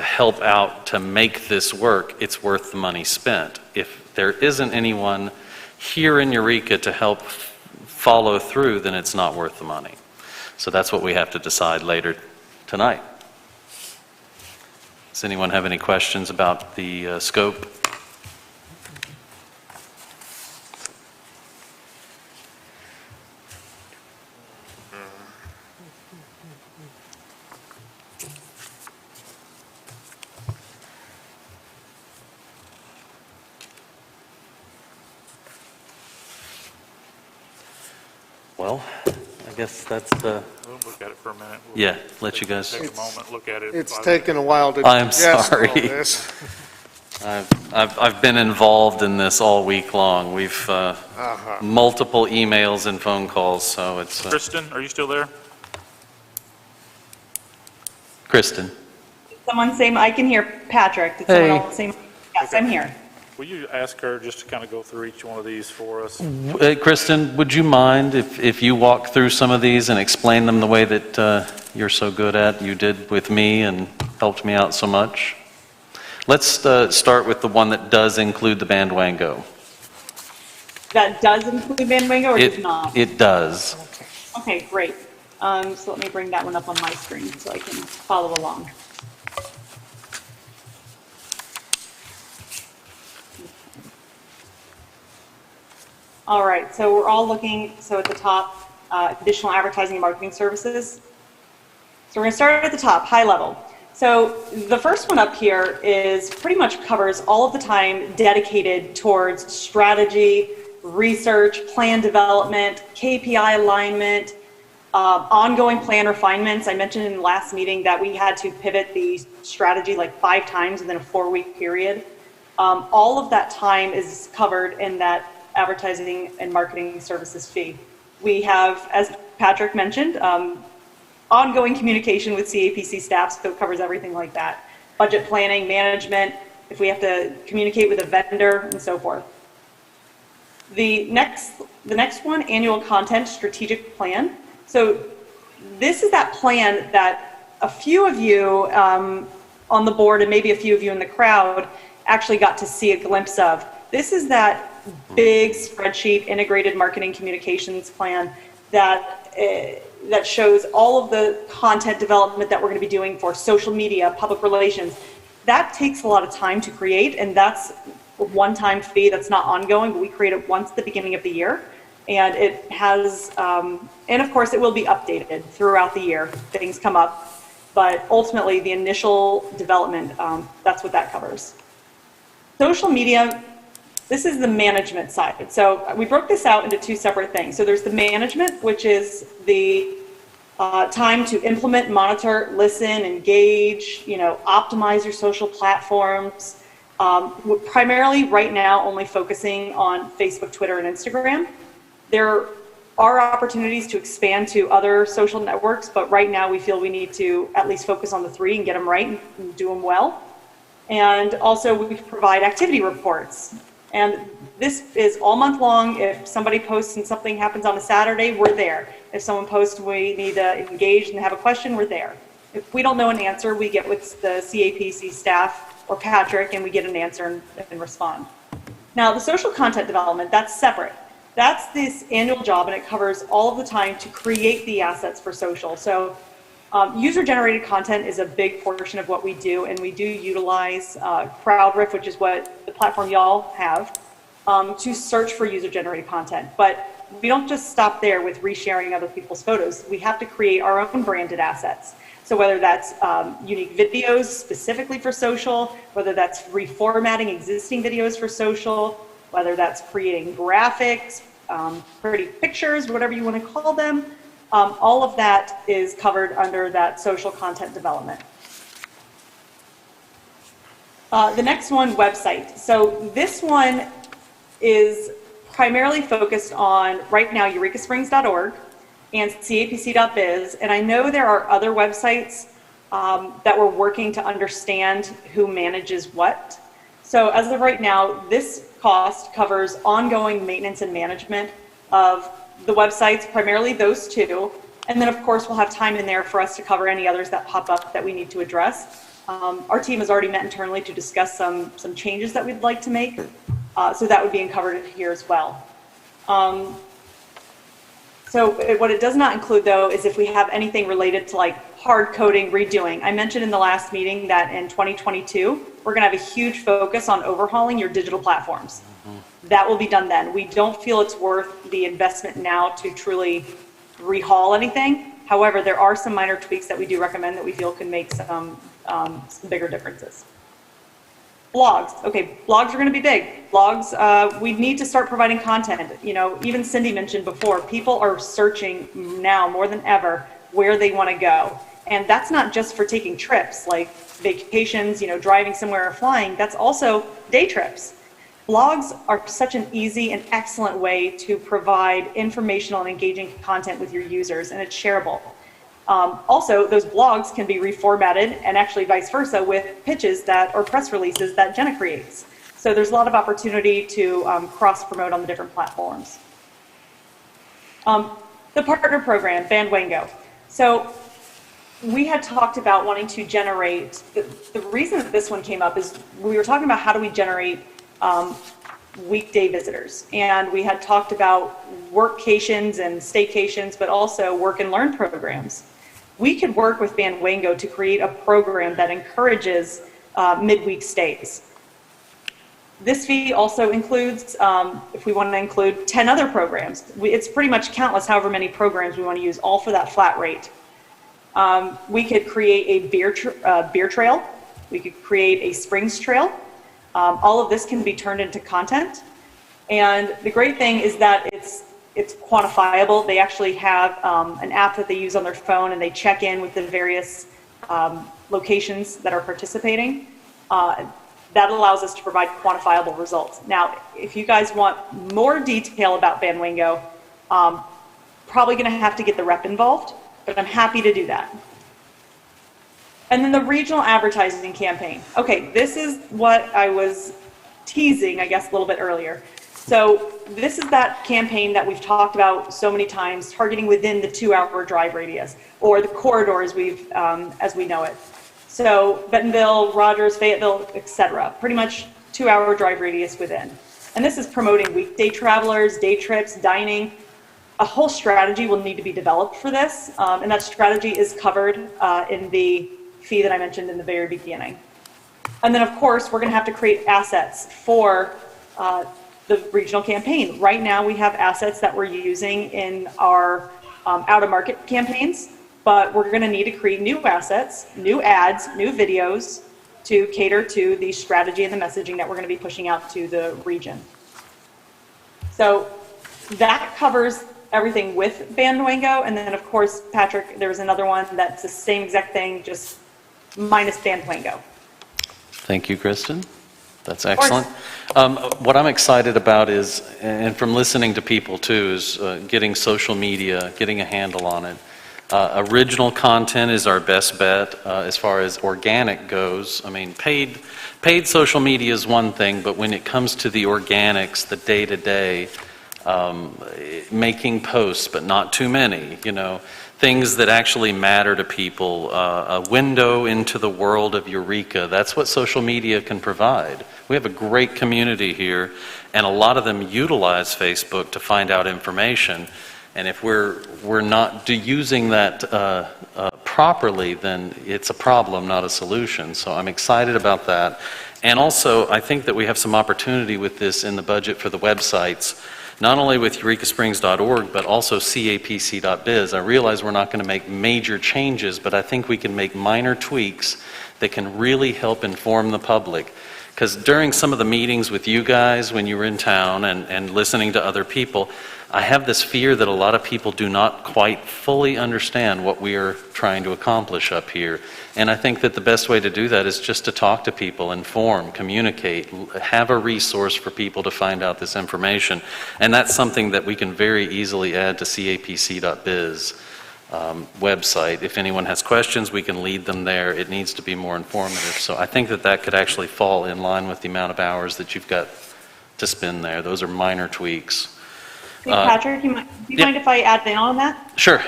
help out to make this work, it's worth the money spent. If there isn't anyone here in Eureka to help follow through, then it's not worth the money. So that's what we have to decide later tonight. Does anyone have any questions about the scope? Well, I guess that's, We'll look at it for a minute. We'll yeah, let you guys. Take a moment, look at it. It's 5 taken a while to I'm digest all sorry. this. I've been involved in this all week long. We've, multiple emails and phone calls, so it's, Kristen, are you still there? Kristen. Someone say, I can hear Patrick. Did Hey. someone else say, yes, I'm here. Will you ask her just to kind of go through each one of these for us? Kristen, would you mind if you walk through some of these and explain them the way that you're so good at, you did with me and helped me out so much? Let's start with the one that does include the band Wango. That does include Van Wingo or does It, not? it does. Okay, great. So let me bring that one up on my screen so I can follow along. All right, so we're all looking, so at the top, additional advertising and marketing services. So we're going to start at the top, high level. So the first one up here is pretty much covers all of the time dedicated towards strategy, research, plan development, KPI alignment, ongoing plan refinements. I mentioned in the last meeting that we had to pivot the strategy like 5 times within a 4-week period. All of that time is covered in that advertising and marketing services fee. We have, as Patrick mentioned, ongoing communication with CAPC staff, so it covers everything like that. Budget planning, management, if we have to communicate with a vendor, and so forth. The next one, annual content strategic plan. So this is that plan that a few of you on the board and maybe a few of you in the crowd actually got to see a glimpse of. This is that big spreadsheet integrated marketing communications plan that that shows all of the content development that we're going to be doing for social media, public relations. That takes a lot of time to create, and that's a one-time fee that's not ongoing, but we create it once at the beginning of the year. And it has, and of course it will be updated throughout the year. Things come up, but ultimately the initial development, that's what that covers. Social media, this is the management side. So we broke this out into 2 separate things. So there's the management, which is the time to implement, monitor, listen, engage, optimize your social platforms. We're primarily right now only focusing on Facebook, Twitter, and Instagram. There are opportunities to expand to other social networks, but right now we feel we need to at least focus on the 3 and get them right and do them well. And also we provide activity reports. And this is all month long. If somebody posts and something happens on a Saturday, we're there. If someone posts we need to engage and have a question, we're there. If we don't know an answer, we get with the CAPC staff or Patrick and we get an answer and respond. Now the social content development, that's separate. That's this annual job and it covers all of the time to create the assets for social. So user-generated content is a big portion of what we do, and we do utilize CrowdRiff, which is what the platform y'all have, to search for user-generated content. But we don't just stop there with resharing other people's photos. We have to create our own branded assets. So whether that's unique videos specifically for social, whether that's reformatting existing videos for social, whether that's creating graphics, pretty pictures, whatever you want to call them, all of that is covered under that social content development. The next one, website. So this one is primarily focused on, right now, eurekasprings.org and capc.biz. And I know there are other websites that we're working to understand who manages what. So as of right now, this cost covers ongoing maintenance and management of the websites, primarily those 2. And then of course we'll have time in there for us to cover any others that pop up that we need to address. Our team has already met internally to discuss some changes that we'd like to make. So that would be covered here as well. So what it does not include though is if we have anything related to like hard coding, redoing. I mentioned in the last meeting that in 2022, we're gonna have a huge focus on overhauling your digital platforms. That will be done then. We don't feel it's worth the investment now to truly rehaul anything. However, there are some minor tweaks that we do recommend that we feel can make some bigger differences. Blogs. Okay, blogs are going to be big. Blogs, we need to start providing content. You know, even Cindy mentioned before, people are searching now more than ever where they want to go. And that's not just for taking trips, like vacations, you know, driving somewhere or flying. That's also day trips. Blogs are such an easy and excellent way to provide informational and engaging content with your users, and it's shareable. Also, those blogs can be reformatted, and actually vice versa, with pitches that or press releases that Jenna creates. So there's a lot of opportunity to cross-promote on the different platforms. The partner program, Bandwango. So we had talked about wanting to generate, the reason that this one came up is we were talking about how do we generate weekday visitors. And we had talked about workcations and staycations, but also work and learn programs. We could work with Bandwango to create a program that encourages midweek stays. This fee also includes, if we want to include 10 other programs, it's pretty much countless however many programs we want to use, all for that flat rate. We could create a beer trail. We could create a springs trail. All of this can be turned into content. And the great thing is that it's quantifiable. They actually have an app that they use on their phone, and they check in with the various locations that are participating. That allows us to provide quantifiable results. Now, if you guys want more detail about Bandwango, probably going to have to get the rep involved, but I'm happy to do that. And then the regional advertising campaign. Okay, this is what I was teasing, I guess, a little bit earlier. So this is that campaign that we've talked about so many times, targeting within the 2-hour drive radius, or the corridors as we know it. So Bentonville, Rogers, Fayetteville, etc. Pretty much 2-hour drive radius within. And this is promoting weekday travelers, day trips, dining. A whole strategy will need to be developed for this, and that strategy is covered in the fee that I mentioned in the very beginning. And then, of course, we're going to have to create assets for the regional campaign. Right now, we have assets that we're using in our out-of-market campaigns, but we're going to need to create new assets, new ads, new videos to cater to the strategy and the messaging that we're going to be pushing out to the region. So that covers everything with Bandwango. And then, of course, Patrick, there was another one that's the same exact thing, just minus Bandwango. Thank you, Kristen. That's excellent. What I'm excited about is, and from listening to people too, is getting social media, getting a handle on it. Original content is our best bet as far as organic goes. I mean, paid social media is one thing, but when it comes to the organics, the day-to-day, making posts, but not too many, you know, things that actually matter to people, a window into the world of Eureka. That's what social media can provide. We have a great community here, and a lot of them utilize Facebook to find out information. And if we're not using that properly, then it's a problem, not a solution. So I'm excited about that. And also, I think that we have some opportunity with this in the budget for the websites, not only with eurekasprings.org, but also CAPC.biz. I realize we're not going to make major changes, but I think we can make minor tweaks that can really help inform the public. Because during some of the meetings with you guys when you were in town and listening to other people, I have this fear that a lot of people do not quite fully understand what we are trying to accomplish up here. And I think that the best way to do that is just to talk to people, inform, communicate, have a resource for people to find out this information. And that's something that we can very easily add to CAPC.biz website. If anyone has questions, we can lead them there. It needs to be more informative. So I think that that could actually fall in line with the amount of hours that you've got to spend there. Those are minor tweaks. Hey, Patrick, do you mind if I add in on that? Sure.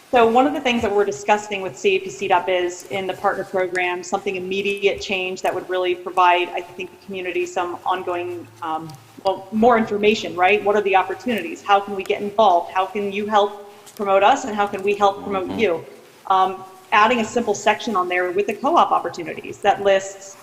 So one of the things that we're discussing with CAPC.biz in the partner program, something immediate change that would really provide, I think, the community some ongoing, more information, right? What are the opportunities? How can we get involved? How can you help promote us, and how can we help promote you? Adding a simple section on there with the co-op opportunities that lists,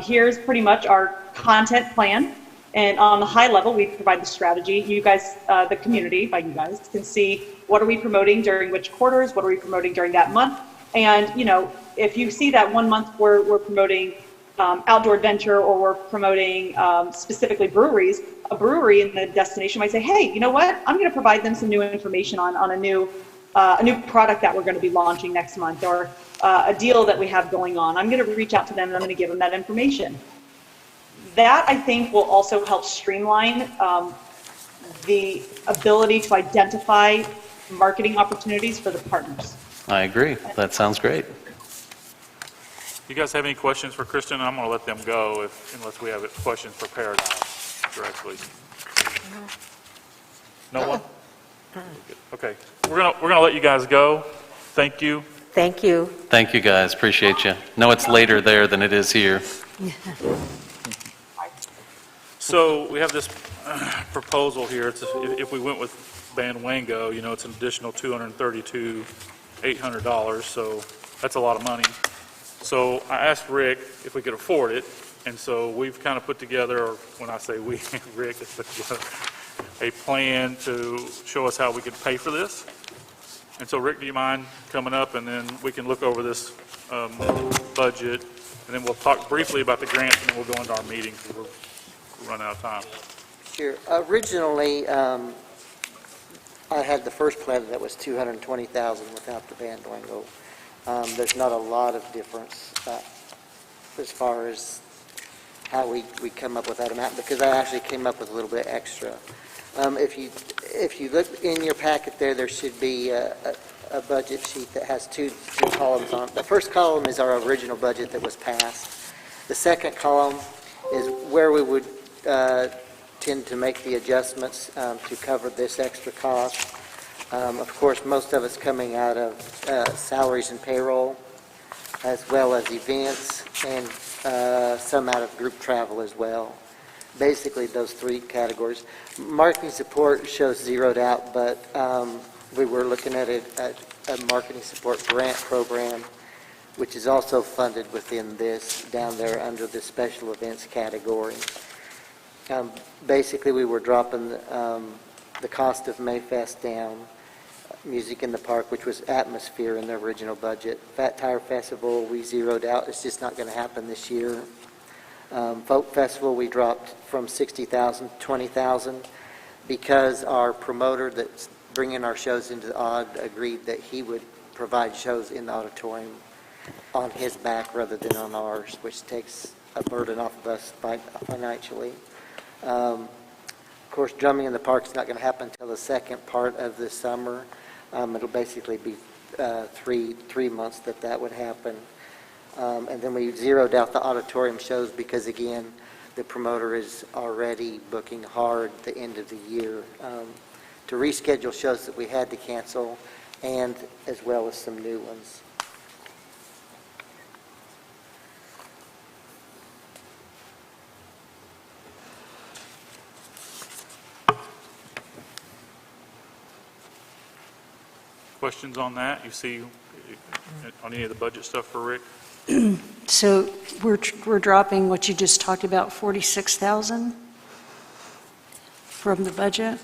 here's pretty much our content plan. And on the high level, we provide the strategy. You guys, the community, by you guys, can see what are we promoting during which quarters, what are we promoting during that month. And, you know, if you see that 1 month we're promoting outdoor adventure, or we're promoting specifically breweries, a brewery in the destination might say, hey, you know what? I'm going to provide them some new information on a new product that we're going to be launching next month, or a deal that we have going on. I'm going to reach out to them and I'm going to give them that information. That, I think, will also help streamline the ability to identify marketing opportunities for the partners. I agree. That sounds great. You guys have any questions for Kristen? I'm going to let them go unless we have questions prepared directly. No one? Okay. We're gonna let you guys go. Thank you. Thank you. Thank you, guys. Appreciate you. No, it's later there than it is here. So we have this proposal here. If we went with Van Wango, it's an additional $232,800. So that's a lot of money. So I asked Rick if we could afford it, and so we've kind of put together, or when I say we, Rick has put together a plan to show us how we could pay for this. And so, Rick, do you mind coming up, and then we can look over this budget, and then we'll talk briefly about the grants, and then we'll go into our meeting because we're running out of time. Sure. Originally, I had the first plan that was $220,000 without the Van Wango. There's not a lot of difference as far as how we come up with that amount, because I actually came up with a little bit extra. If you look in your packet there should be a budget sheet that has two columns on it. The first column is our original budget that was passed. The second column is where we would tend to make the adjustments to cover this extra cost. Of course, most of it's coming out of salaries and payroll, as well as events, and some out of group travel as well. Basically, those three categories. Marketing support shows zeroed out, but we were looking at a marketing support grant program, which is also funded within this, down there under the special events category. Basically, we were dropping the cost of Mayfest down, Music in the Park, which was Atmosphere in the original budget. Fat Tire Festival, we zeroed out. It's just not going to happen this year. Folk Festival, we dropped from $60,000 to $20,000 because our promoter that's bringing our shows into the odd agreed that he would provide shows in the auditorium on his back rather than on ours, which takes a burden off of us financially. Of course, Drumming in the Park is not going to happen until the second part of the summer. It'll basically be three months that would happen. And then we zeroed out the auditorium shows because, again, the promoter is already booking hard the end of the year to reschedule shows that we had to cancel, and as well as some new ones. Questions on that? You see on any of the budget stuff for Rick? So we're dropping what you just talked about, 46,000 from the budget?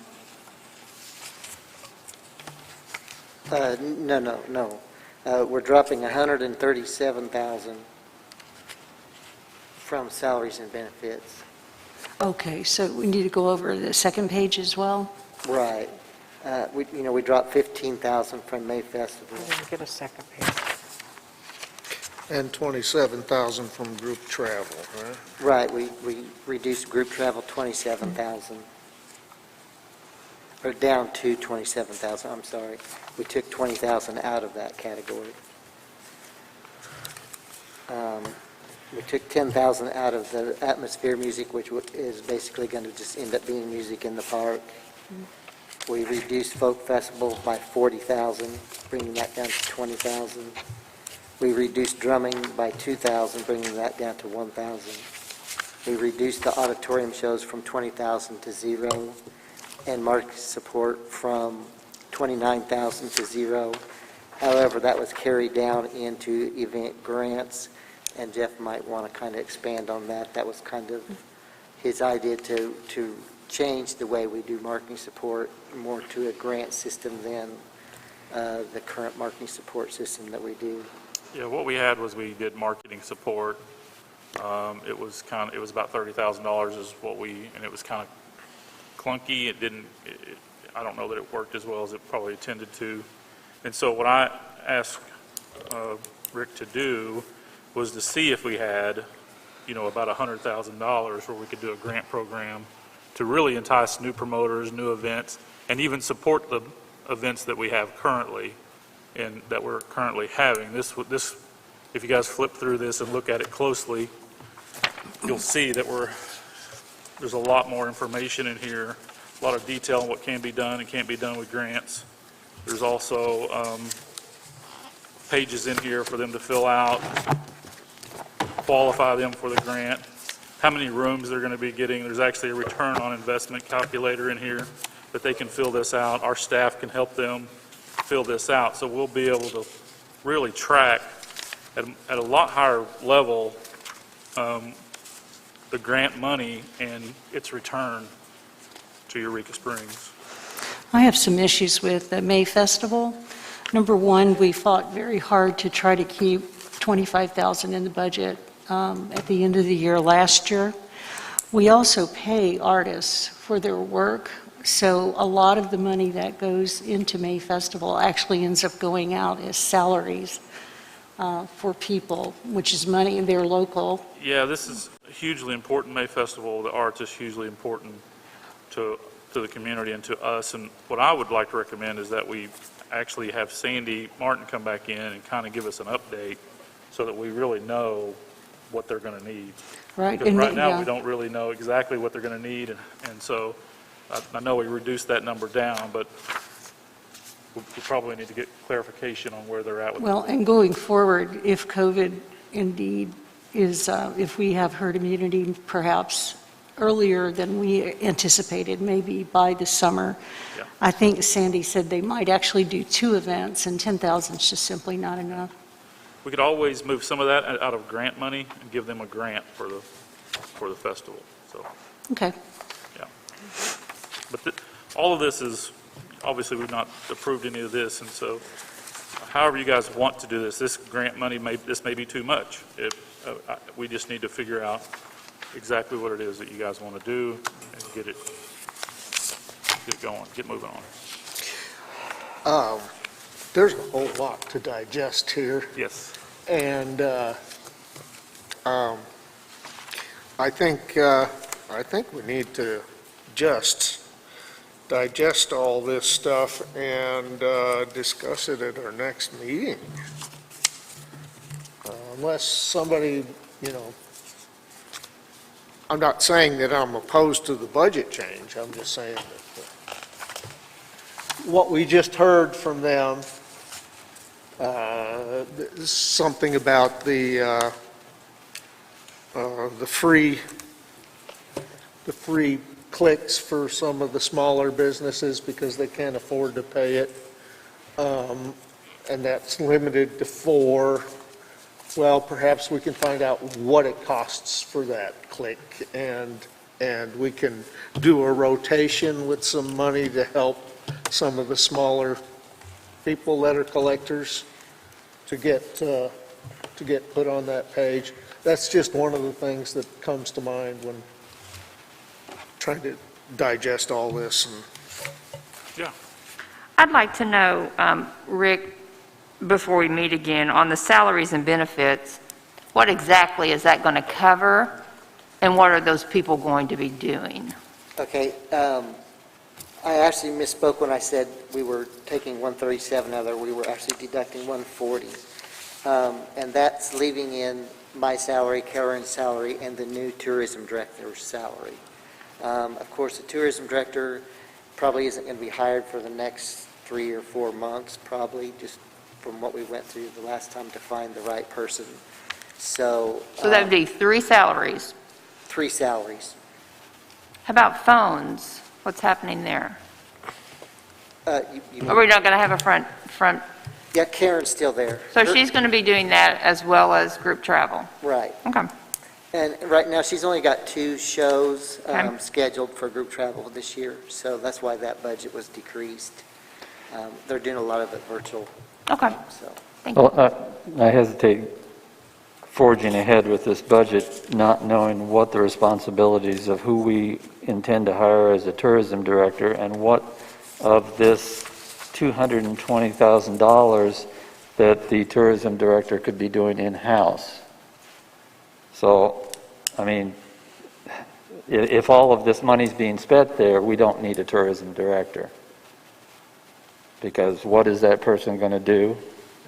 No. We're dropping 137,000 from salaries and benefits. Okay, so we need to go over the second page as well? Right. We dropped 15,000 from May Festival. Get a second page. And 27,000 from group travel, right? Right, we reduced group travel 27,000. Or down to 27,000, I'm sorry. We took 20,000 out of that category. We took 10,000 out of the Atmosphere music, which is basically going to just end up being Music in the Park. We reduced Folk Festival by 40,000, bringing that down to 20,000. We reduced drumming by 2,000, bringing that down to 1,000. We reduced the auditorium shows from 20,000 to 0, and market support from 29,000 to 0. However, that was carried down into event grants, and Jeff might want to kind of expand on that. That was kind of his idea to change the way we do marketing support more to a grant system than the current marketing support system that we do. Yeah, what we had was we did marketing support It was about $30,000 is what and it was kind of clunky. I don't know that it worked as well as it probably intended to. And so what I asked Rick to do was to see if we had, about $100,000 where we could do a grant program to really entice new promoters, new events, and even support the events that we have currently and that we're currently having. This, if you guys flip through this and look at it closely, you'll see that there's a lot more information in here, a lot of detail on what can be done and can't be done with grants. There's also pages in here for them to fill out, qualify them for the grant, how many rooms they're going to be getting. There's actually a return on investment calculator in here that they can fill this out. Our staff can help them fill this out. So we'll be able to really track at a lot higher level the grant money and its return to Eureka Springs. I have some issues with the May Festival. Number one, we fought very hard to try to keep $25,000 in the budget at the end of the year last year. We also pay artists for their work, so a lot of the money that goes into May Festival actually ends up going out as salaries for people, which is money, and they're local. Yeah, this is hugely important, May Festival. The arts is hugely important to the community and to us. And what I would like to recommend is that we actually have Sandy Martin come back in and kind of give us an update so that we really know what they're going to need. Right. Because right now we don't really know exactly what they're going to need. And so I know we reduced that number down, but we probably need to get clarification on where they're at with Well, and going forward, if COVID indeed is, if we have herd immunity perhaps earlier than we anticipated, maybe by the summer, Yeah. I think Sandy said they might actually do 2 events, and 10,000 is just simply not enough. We could always move some of that out of grant money and give them a grant for the festival. So, Okay. yeah. But all of this is, obviously, we've not approved any of this, and so however you guys want to do this grant money, this may be too much. We just need to figure out exactly what it is that you guys want to do and get it going, get moving on. There's a whole lot to digest here. Yes. And I think we need to just digest all this stuff and discuss it at our next meeting. Unless somebody, I'm not saying that I'm opposed to the budget change. I'm just saying that what we just heard from them, something about the free clicks for some of the smaller businesses because they can't afford to pay it, and that's limited to 4. Well, perhaps we can find out what it costs for that click, and we can do a rotation with some money to help some of the smaller people that are collectors to get put on that page. That's just one of the things that comes to mind when trying to digest all this. Yeah. I'd like to know, Rick, before we meet again, on the salaries and benefits, what exactly is that going to cover, and what are those people going to be doing? Okay, I actually misspoke when I said we were taking 137 out of there. We were actually deducting 140. And that's leaving in my salary, Karen's salary, and the new tourism director's salary. Of course, the tourism director probably isn't going to be hired for the next 3 or 4 months, probably, just from what we went through the last time to find the right person. So that would be 3 salaries. 3 salaries. How about phones? What's happening there? Are we not going to have a front? Yeah, Karen's still there. So she's going to be doing that as well as group travel? Right. Okay. And right now, she's only got 2 shows Okay. scheduled for group travel this year, so that's why that budget was decreased. They're doing a lot of it virtual. Okay. So, Thank you. Well, I hesitate forging ahead with this budget, not knowing what the responsibilities of who we intend to hire as a tourism director and what of this $220,000 that the tourism director could be doing in-house. So, I mean, if all of this money's being spent there, we don't need a tourism director. Because what is that person going to do?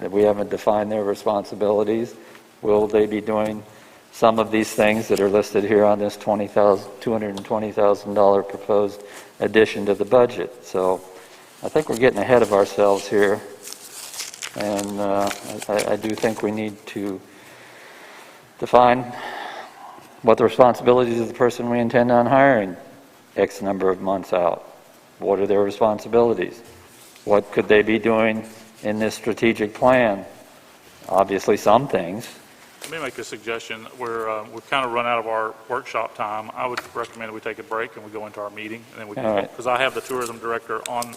If we haven't defined their responsibilities, will they be doing some of these things that are listed here on this $220,000 proposed addition to the budget? So I think we're getting ahead of ourselves here. And I do think we need to define what the responsibilities of the person we intend on hiring X number of months out. What are their responsibilities? What could they be doing in this strategic plan? Obviously some things. Let me make a suggestion. We've kind of run out of our workshop time. I would recommend we take a break and we go into our meeting, and then we can, because I have the tourism director on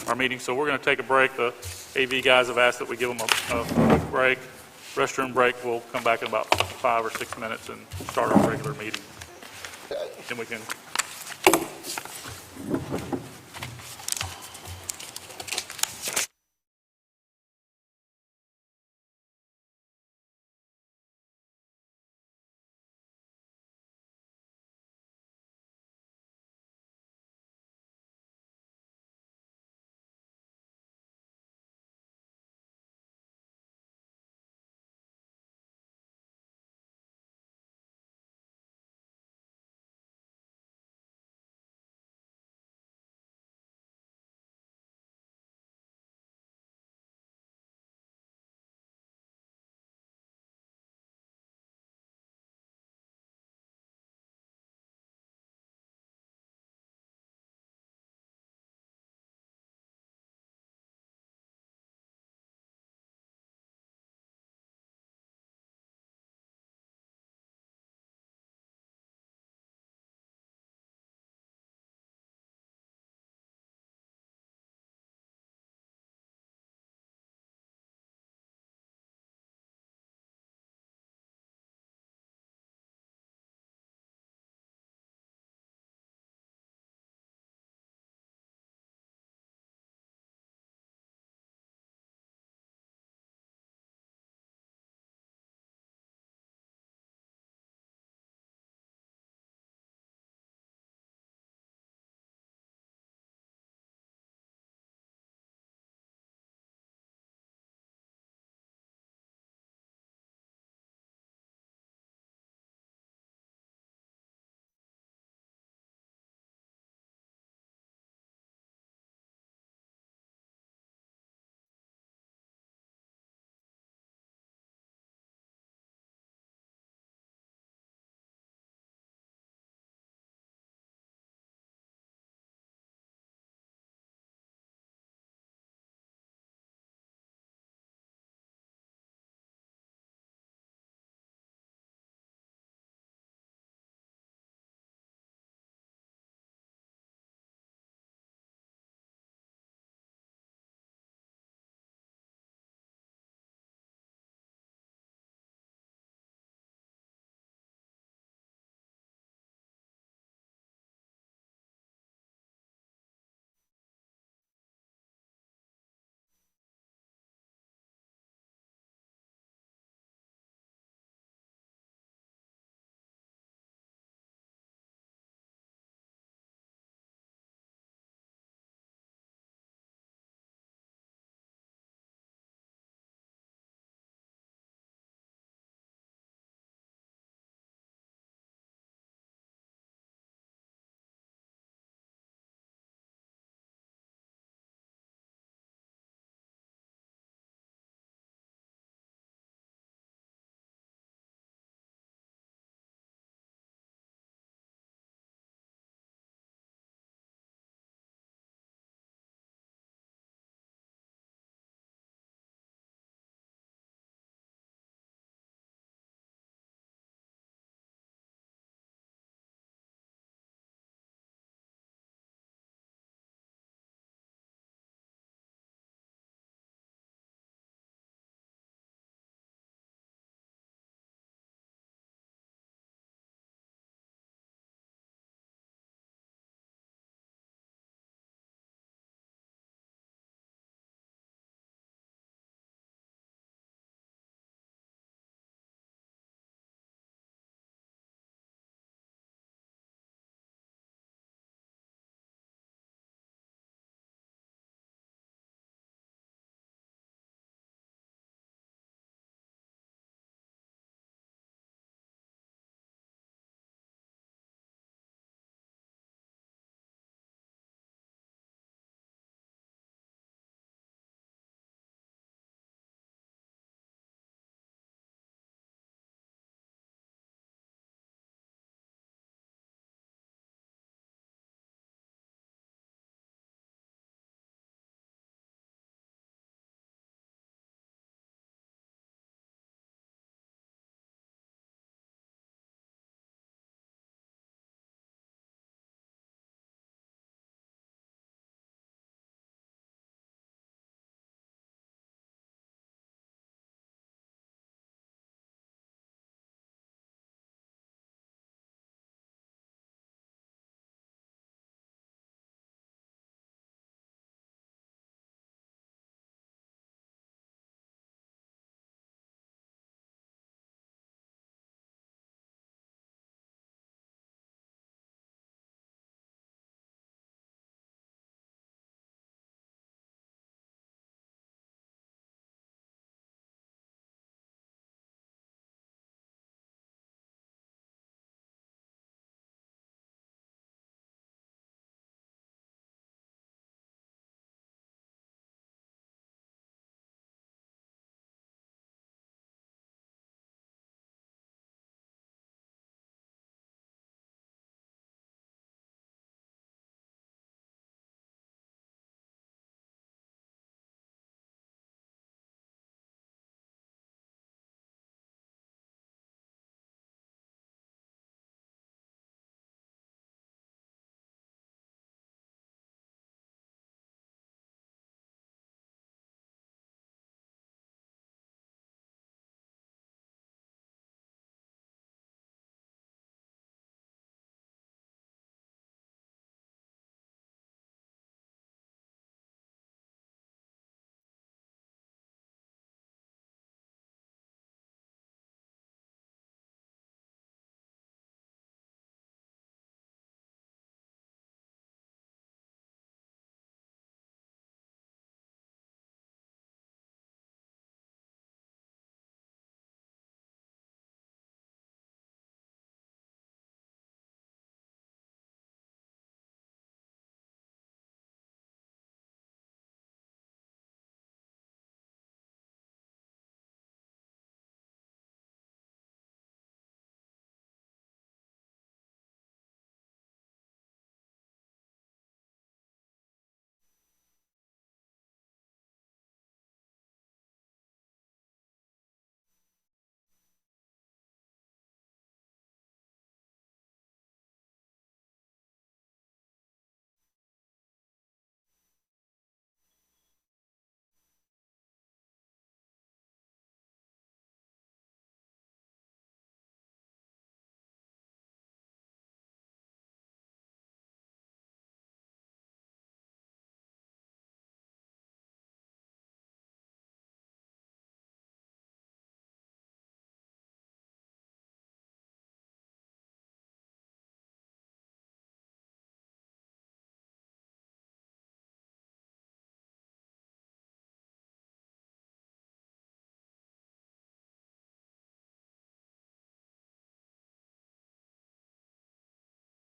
our meeting. So we're going to take a break. The AV guys have asked that we give them a quick break, restroom break. We'll come back in about 5 or 6 minutes and start our regular meeting. Then we can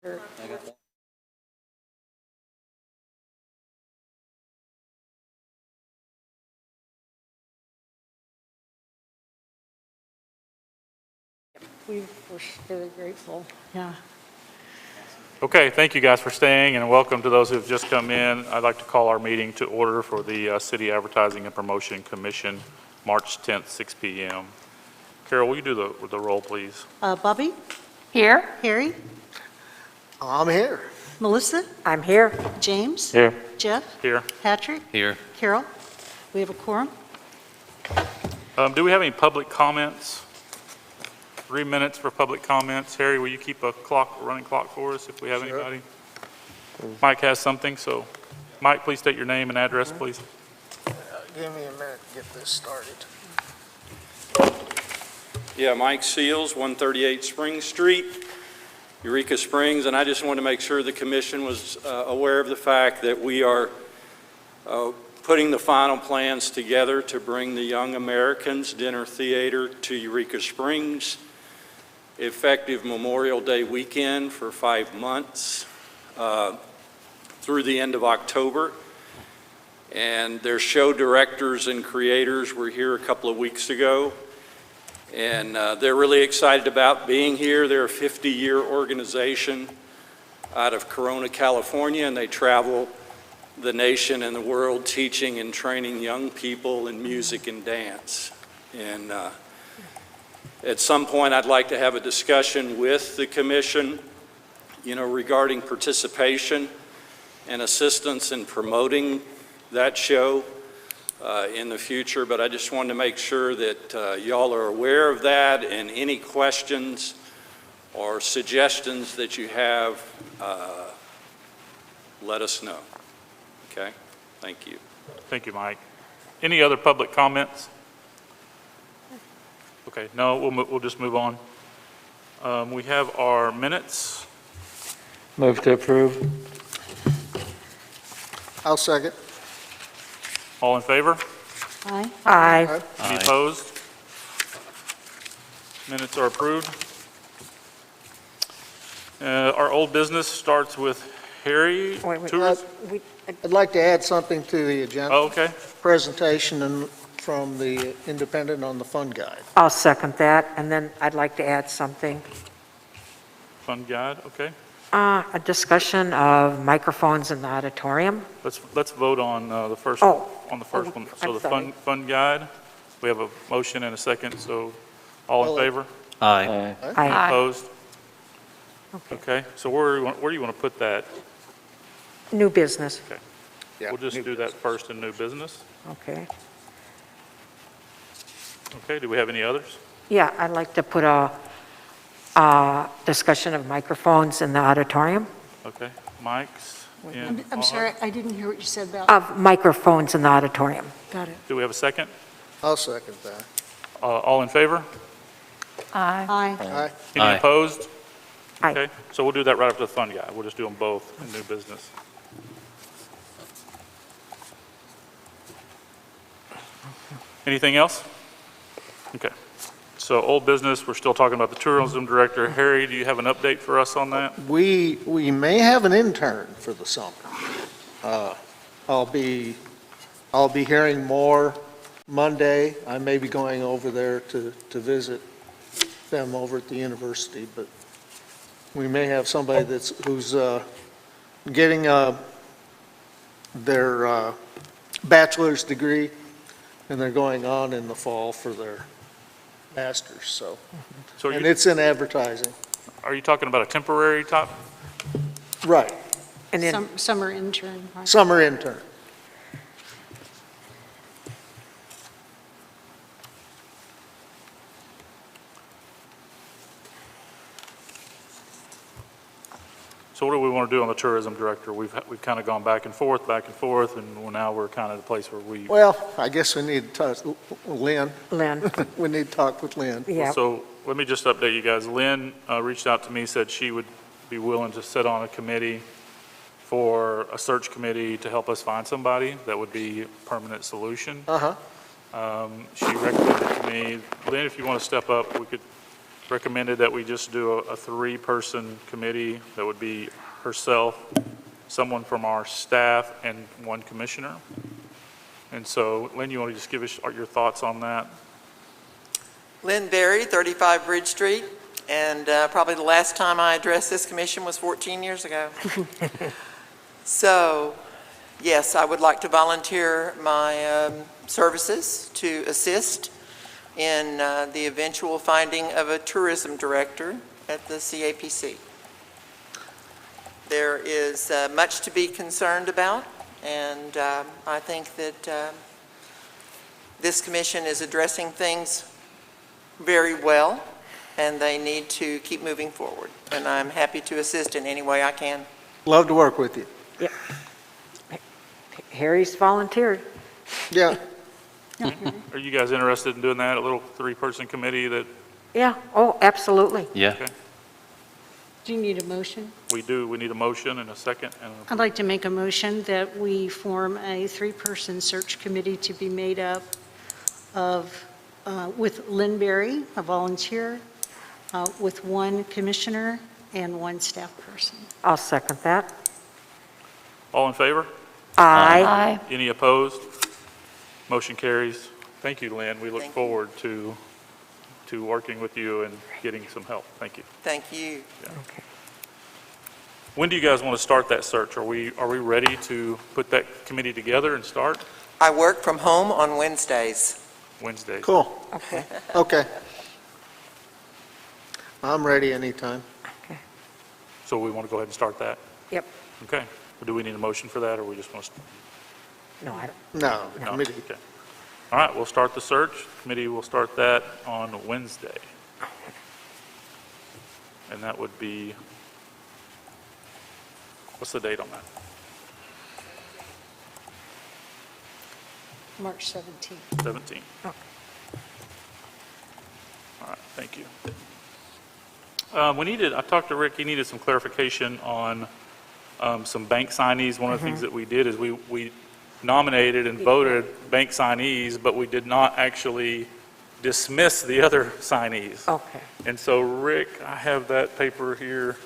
We're very grateful, yeah. Okay, thank you guys for staying, and welcome to those who have just come in. I'd like to call our meeting to order for the City Advertising and Promotion Commission, March 10th, 6 p.m. Carol, will you do the roll, please? Bobby? Here? Harry? I'm here. Melissa? I'm here. James? Here. Jeff? Here. Patrick? Here. Carol? We have a quorum? Do we have any public comments? 3 minutes for public comments. Harry, will you keep a running clock for us if we have anybody? Mike has something, so Mike, please state your name and address, please. Give me a minute to get this started. Yeah, Mike Seals, 138 Spring Street, Eureka Springs, and I just want to make sure the commission was aware of the fact that we are putting the final plans together to bring the Young Americans Dinner Theater to Eureka Springs, effective Memorial Day weekend for 5 months through the end of October. And their show directors and creators were here a couple of weeks ago, and they're really excited about being here. They're a 50-year organization out of Corona, California, and they travel the nation and the world teaching and training young people in music and dance. And at some point, I'd like to have a discussion with the commission, regarding participation and assistance in promoting that show in the future. But I just wanted to make sure that y'all are aware of that, and any questions or suggestions that you have, let us know. Okay? Thank you. Thank you, Mike. Any other public comments? Okay, no, we'll just move on. We have our minutes. Move to approve. I'll second. All in favor? Aye. Aye. Any opposed? Minutes are approved. Our old business starts with Harry. Tours? I'd like to add something to the agenda. Oh, okay. Presentation from the Independent on the fund guide. I'll second that, and then I'd like to add something. Fund guide, okay. A discussion of microphones in the auditorium. Let's vote on the first, Oh. on the first one. So I'm the sorry. fund guide, we have a motion and a second, so all in favor? Aye. Aye. Opposed? Okay, so where do you want to put that? New business. Okay. Yeah, We'll just new do that first in new business. Okay. Okay, do we have any others? Yeah, I'd like to put a discussion of microphones in the auditorium. Okay, Mike's in. I'm sorry, I didn't hear what you said about. Of microphones in the auditorium. Got it. Do we have a second? I'll second that. All in favor? Aye. Aye. Any Aye. opposed? Aye. Okay, so we'll do that right after the fund guide. We'll just do them both in new business. Anything else? Okay, so old business, we're still talking about the tourism director. Harry, do you have an update for us on that? We may have an intern for the summer. I'll be hearing more Monday. I may be going over there to visit them over at the university, but we may have somebody who's getting their bachelor's degree, and they're going on in the fall for their master's, so. So And it's in advertising. are you talking about a temporary top? Right, And then, Summer intern. right? summer intern. So what do we want to do on the tourism director? We've kind of gone back and forth, and now we're kind of at the place where we. Well, I guess we need to talk, Lynn, Lynn, we need to talk with Lynn. yeah, So let me just update you guys. Lynn reached out to me, said she would be willing to sit on a committee for a search committee to help us find somebody that would be a permanent solution. Uh-huh. She recommended to me, Lynn, if you want to step up, we could recommended that we just do a three-person committee. That would be herself, someone from our staff, and one commissioner. And so, Lynn, you want to just give us your thoughts on that? Lynn Berry, 35 Bridge Street, and probably the last time I addressed this commission was 14 years ago. So, yes, I would like to volunteer my services to assist in the eventual finding of a tourism director at the CAPC. There is much to be concerned about, and I think that this commission is addressing things very well, and they need to keep moving forward. And I'm happy to assist in any way I can. Love to work with you. Yeah. Harry's volunteered. Yeah. Are you guys interested in doing that, a little three-person committee that Yeah, oh, absolutely. Yeah. okay. Do you need a motion? We do? We need a motion and a second. And I'd like to make a motion that we form a three-person search committee to be made up of, with Lynn Berry, a volunteer, with one commissioner and one staff person. I'll second that. all in favor? Aye. Any opposed? Motion carries. Thank you, Lynn. We look Thank you. forward to working with you and getting some help. Thank you. Thank you. When do you guys want to start that search? Are we ready to put that committee together and start? I work from home on Wednesdays. Wednesday. Cool. Okay. Okay. I'm ready anytime. So we want to go ahead and start that? Yep. Okay. Well, do we need a motion for that, or we just want to? No, I don't. No, No, committee. okay. All right, we'll start the search. Committee will start that on Wednesday. And that would be, what's the date on that? March 17th. 17th. Okay. All right, thank you. I talked to Rick, he needed some clarification on some bank signees. One of the things that we did is we nominated and voted bank signees, but we did not actually dismiss the other signees. Okay. And so, Rick, I have that paper here.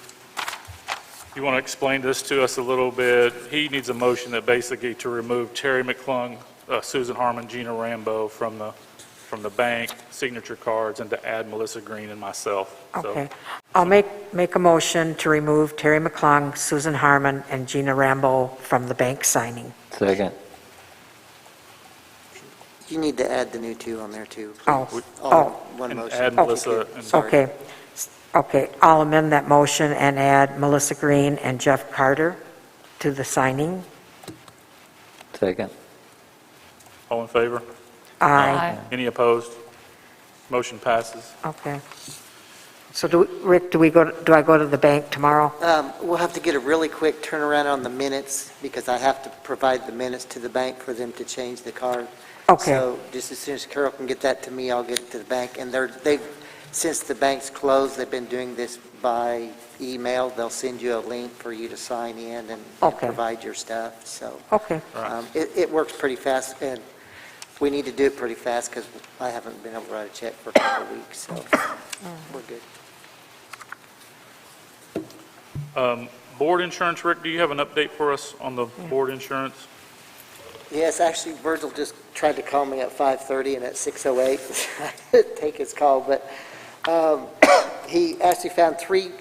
You want to explain this to us a little bit? He needs a motion that basically to remove Terry McClung, Susan Harmon, Gina Rambo from the bank signature cards and to add Melissa Green and myself. So, Okay. I'll make a motion to remove Terry McClung, Susan Harmon, and Gina Rambo from the bank signing. Second. You need to add the new two on there too. Oh, please. oh. All in one and motion. add Melissa and Sorry. Okay. Okay, I'll amend that motion and add Melissa Green and Jeff Carter to the signing. Second. all in favor? Aye. Any opposed? Motion passes. Okay. So Rick, do I go to the bank tomorrow? We'll have to get a really quick turnaround on the minutes because I have to provide the minutes to the bank for them to change the card. Okay. So just as soon as Carol can get that to me, I'll get it to the bank. And since the bank's closed, they've been doing this by email. They'll send you a link for you to sign in and provide your stuff. So Okay. it works pretty fast, and we need to do it pretty fast because I haven't been able to write a check for a couple of weeks, so we're good. Board insurance, Rick, do you have an update for us on the board insurance? Yes, actually, Virgil just tried to call me at 5:30, and at 6:08, I didn't take his call, but he actually found three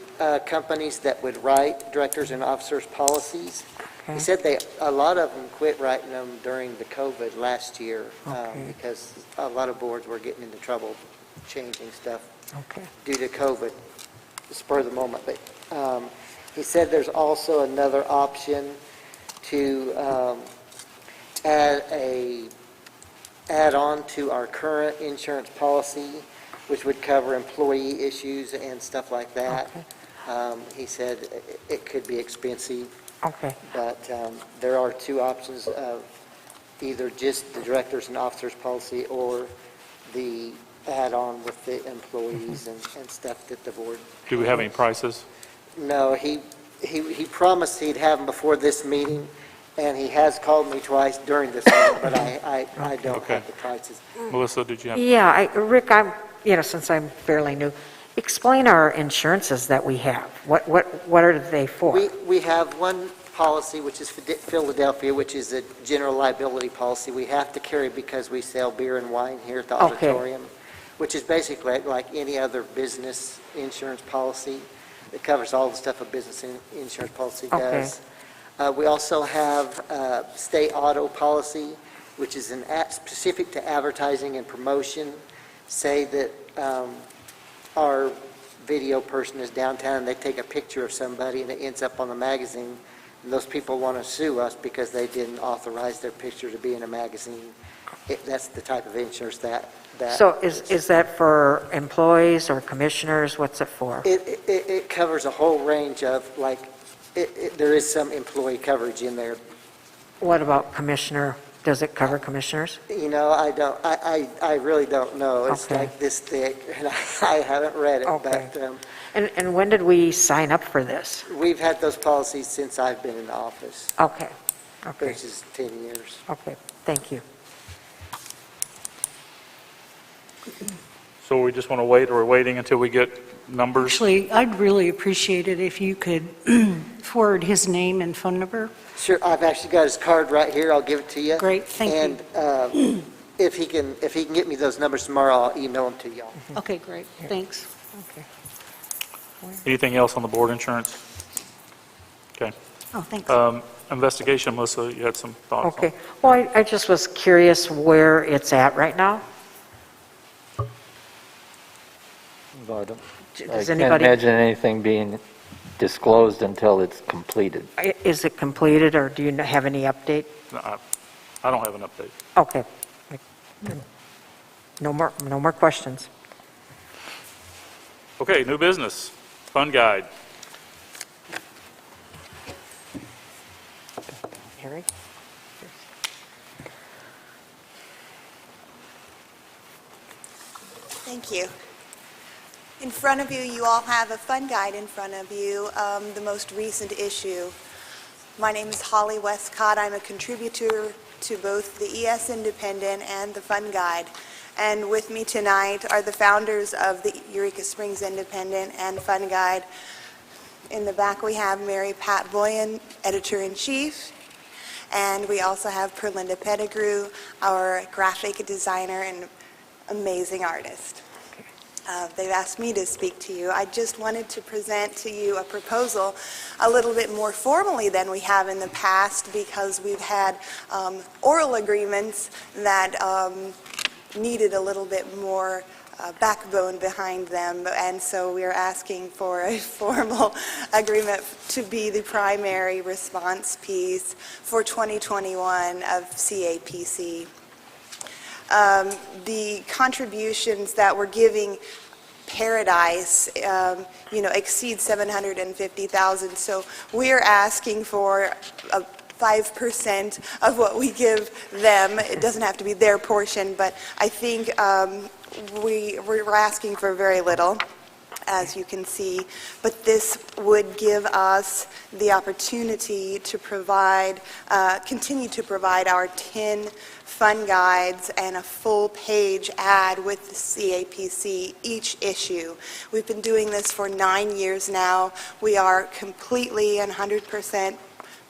companies that would write directors and officers' policies. He said a lot of them quit writing them during the COVID last year because a lot of boards were getting into trouble changing stuff due to COVID, spur of the moment. But he said there's also another option to add on to our current insurance policy, which would cover employee issues and stuff like that. He said it could be expensive. Okay. But there are two options of either just the directors and officers policy or the add-on with the employees and stuff that the board. Do we have any prices? No, he promised he'd have them before this meeting, and he has called me twice during this meeting, but I don't Okay. have the prices. Melissa, did you have? Yeah, Rick, since I'm fairly new, Explain our insurances that we have. What are they for? We have one policy, which is Philadelphia, which is a general liability policy we have to carry because we sell beer and wine here at the Okay. auditorium, which is basically like any other business insurance policy. It covers all the stuff a business insurance policy Okay. does. We also have state auto policy, which is specific to advertising and promotion. Say that our video person is downtown and they take a picture of somebody and it ends up on the magazine, and those people want to sue us because they didn't authorize their picture to be in a magazine. That's the type of insurance that So is that for employees or commissioners? What's it for? it covers a whole range of, like, there is some employee coverage in there. What about commissioner? Does it cover commissioners? You know, I really don't know. It's Okay. like this thick, and I haven't read it. Okay. But And when did we sign up for this? we've had those policies since I've been in office, Okay, okay, which is 10 years. okay, thank you. So we just want to wait, or we're waiting until we get numbers? Actually, I'd really appreciate it if you could forward his name and phone number. Sure, I've actually got his card right here. I'll give it to you. Great, thank you. And if he can get me those numbers tomorrow, I'll email them to y'all. Okay, great, thanks. Okay. Anything else on the board insurance? Okay. Oh, thanks. Investigation, Melissa, you had some thoughts on? Okay, well, I just was curious where it's at right now. Well, I Does can't anybody, imagine anything being disclosed until it's completed. is it completed, or do you have any update? No, I don't have an update. Okay. No more questions. Okay, new business, fund guide. Harry? Thank you. In front of you, you all have a fund guide in front of you, the most recent issue. My name is Holly Westcott. I'm a contributor to both the ES Independent and the fund guide. And with me tonight are the founders of the Eureka Springs Independent and fund guide. In the back, we have Mary Pat Boyan, editor-in-chief. And we also have Perlinda Pettigrew, our graphic designer and amazing artist. They've asked me to speak to you. I just wanted to present to you a proposal a little bit more formally than we have in the past, because we've had oral agreements that needed a little bit more backbone behind them, and so we're asking for a formal agreement to be the primary response piece for 2021 of CAPC. The contributions that we're giving Paradise, exceed $750,000. So we're asking for 5% of what we give them. It doesn't have to be their portion, but I think we're asking for very little, as you can see. But this would give us the opportunity to provide, continue to provide our 10 fund guides and a full-page ad with the CAPC each issue. We've been doing this for 9 years now. We are completely and 100%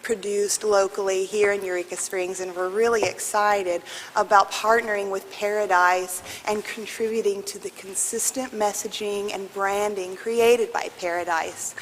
produced locally here in Eureka Springs, and we're really excited about partnering with Paradise and contributing to the consistent messaging and branding created by Paradise.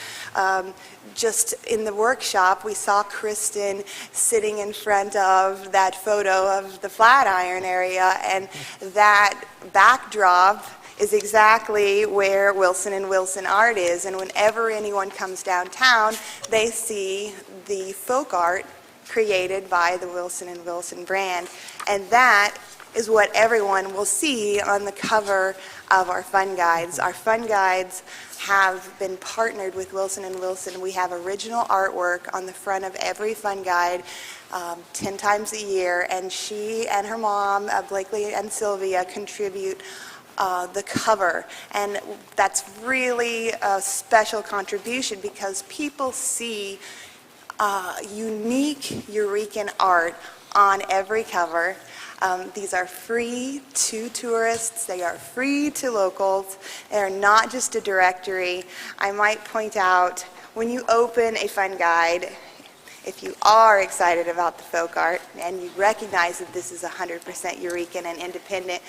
Just in the workshop, we saw Kristen sitting in front of that photo of the Flatiron area, and that backdrop is exactly where Wilson & Wilson art is. And whenever anyone comes downtown, they see the folk art created by the Wilson & Wilson brand. And that is what everyone will see on the cover of our fund guides. Our fund guides have been partnered with Wilson & Wilson. We have original artwork on the front of every fund guide 10 times a year, and she and her mom, Blakely and Sylvia, contribute the cover, and that's really a special contribution because people see unique Eurekan art on every cover. These are free to tourists. They are free to locals. They are not just a directory. I might point out, when you open a fun guide, if you are excited about the folk art and you recognize that this is 100% Eurekan and independent,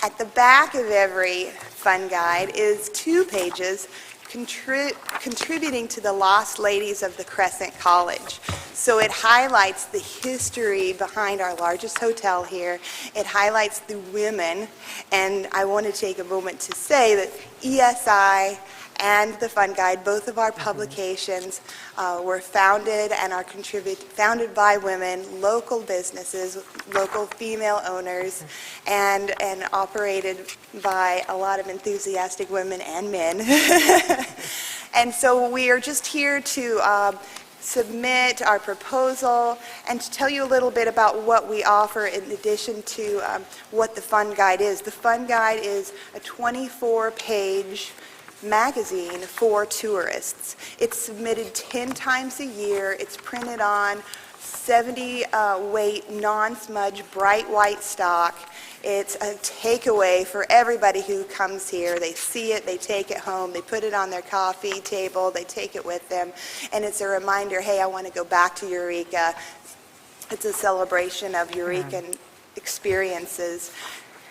at the back of every fun guide is 2 pages contributing to the Lost Ladies of the Crescent College. So it highlights the history behind our largest hotel here. It highlights the women, and I want to take a moment to say that ESI and the Fun Guide, both of our publications, were founded and are founded by women, local businesses, local female owners, and operated by a lot of enthusiastic women and men. And so we are just here to submit our proposal and to tell you a little bit about what we offer in addition to what the Fun Guide is. The Fun Guide is a 24-page magazine for tourists. It's submitted 10 times a year. It's printed on 70 weight non-smudge bright white stock. It's a takeaway for everybody who comes here. They see it, they take it home, they put it on their coffee table, they take it with them, and it's a reminder, hey, I want to go back to Eureka. It's a celebration of Eurekan experiences.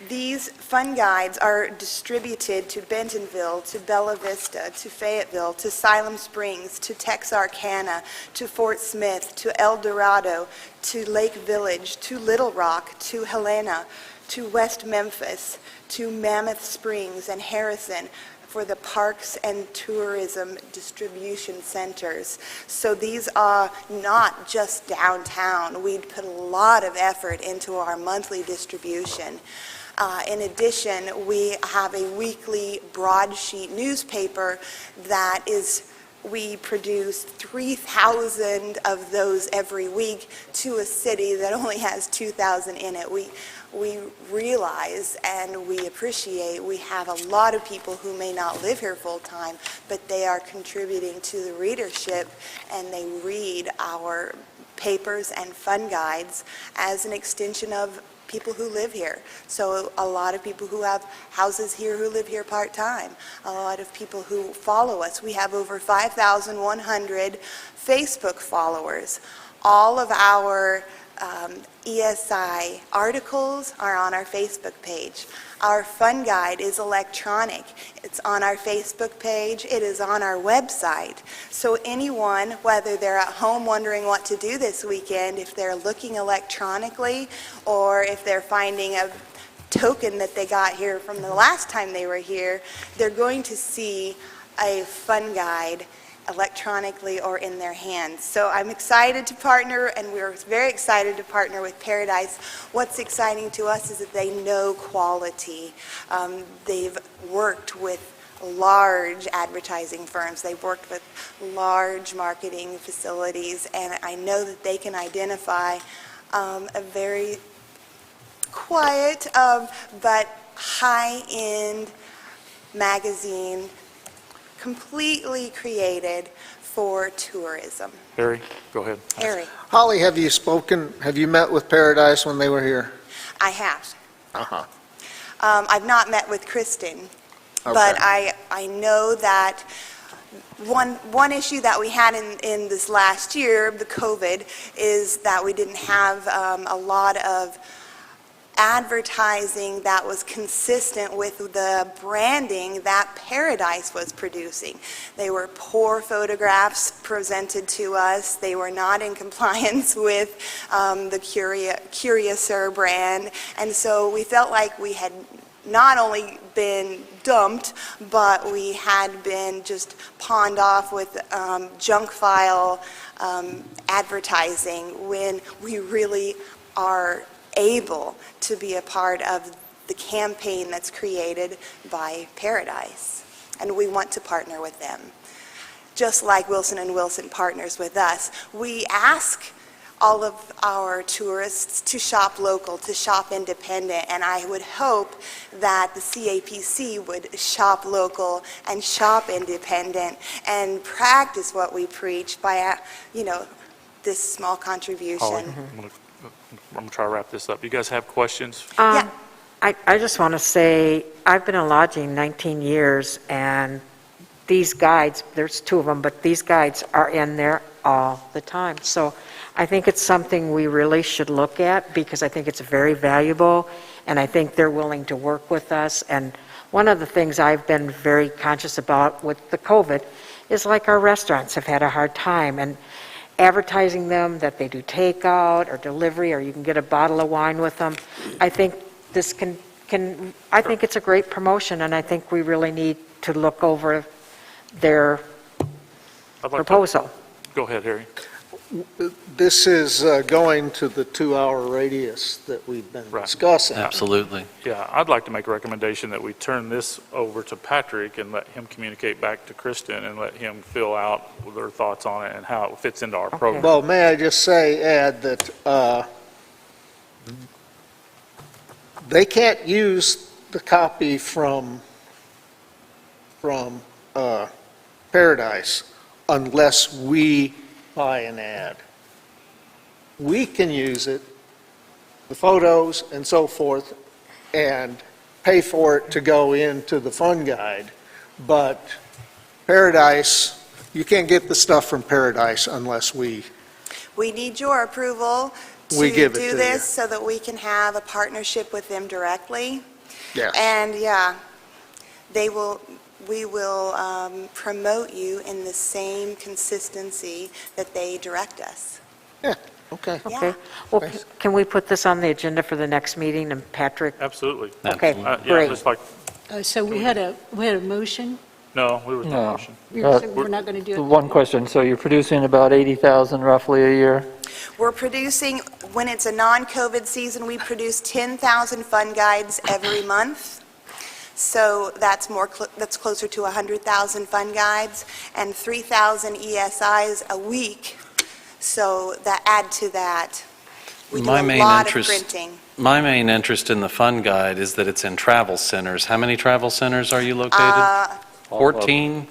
These fun guides are distributed to Bentonville, to Bella Vista, to Fayetteville, to Siloam Springs, to Texarkana, to Fort Smith, to El Dorado, to Lake Village, to Little Rock, to Helena, to West Memphis, to Mammoth Springs and Harrison for the parks and tourism distribution centers. So these are not just downtown. We put a lot of effort into our monthly distribution. In addition, we have a weekly broadsheet newspaper that we produce 3,000 of those every week to a city that only has 2,000 in it. We realize and we appreciate we have a lot of people who may not live here full time, but they are contributing to the readership and they read our papers and fun guides as an extension of people who live here. So a lot of people who have houses here who live here part-time, a lot of people who follow us. We have over 5,100 Facebook followers. All of our ESI articles are on our Facebook page. Our fun guide is electronic. It's on our Facebook page. It is on our website. So anyone, whether they're at home wondering what to do this weekend, if they're looking electronically or if they're finding a token that they got here from the last time they were here, they're going to see a fun guide electronically or in their hands. So I'm excited to partner, and we're very excited to partner with Paradise. What's exciting to us is that they know quality. They've worked with large advertising firms. They've worked with large marketing facilities, and I know that they can identify a very quiet but high-end magazine completely created for tourism. Harry, go ahead. Harry. Holly, have you met with Paradise when they were here? I have. Uh-huh. I've not met with Kristen, Okay. but I know that one issue that we had in this last year, the COVID, is that we didn't have a lot of advertising that was consistent with the branding that Paradise was producing. They were poor photographs presented to us. They were not in compliance with the Curiouser brand. And so we felt like we had not only been dumped, but we had been just pawned off with junk file advertising when we really are able to be a part of the campaign that's created by Paradise. And we want to partner with them. Just like Wilson & Wilson partners with us, we ask all of our tourists to shop local, to shop independent, and I would hope that the CAPC would shop local and shop independent and practice what we preach by, this small contribution. Holly, I'm going to I'm going to try to wrap this up. You guys have questions? Yeah. I just want to say, I've been in lodging 19 years, and these guides, there's 2 of them, but these guides are in there all the time. So I think it's something we really should look at, because I think it's very valuable, and I think they're willing to work with us. And one of the things I've been very conscious about with the COVID is, like, our restaurants have had a hard time, and advertising them that they do takeout or delivery, or you can get a bottle of wine with them. I think this I think it's a great promotion, and I think we really need to look over their proposal. Go ahead, Harry. This is going to the 2-hour radius that we've been discussing. Absolutely. Yeah, I'd like to make a recommendation that we turn this over to Patrick and let him communicate back to Kristen and let him fill out their thoughts on it and how it fits into our program. Well, may I just add that they can't use the copy from Paradise unless we buy an ad. We can use it, the photos and so forth, and pay for it to go into the fun guide, but Paradise, you can't get the stuff from Paradise unless we need your approval We to give it do to this you. so that we can have a partnership with them directly. Yes. And we will promote you in the same consistency that they direct us. Yeah, okay. Okay. Well, can we put this on the agenda for the next meeting, and Patrick? Absolutely. Okay, Yeah, great. just like, So we had a motion? no, there was no motion. We're not going to do it? One question, so you're producing about 80,000 roughly a year? We're producing, when it's a non-COVID season, we produce 10,000 fun guides every month. So that's that's closer to 100,000 fun guides and 3,000 ESIs a week. So that add to that. We do a lot of printing. My main interest in the fun guide is that it's in travel centers. How many travel centers are you located? 14?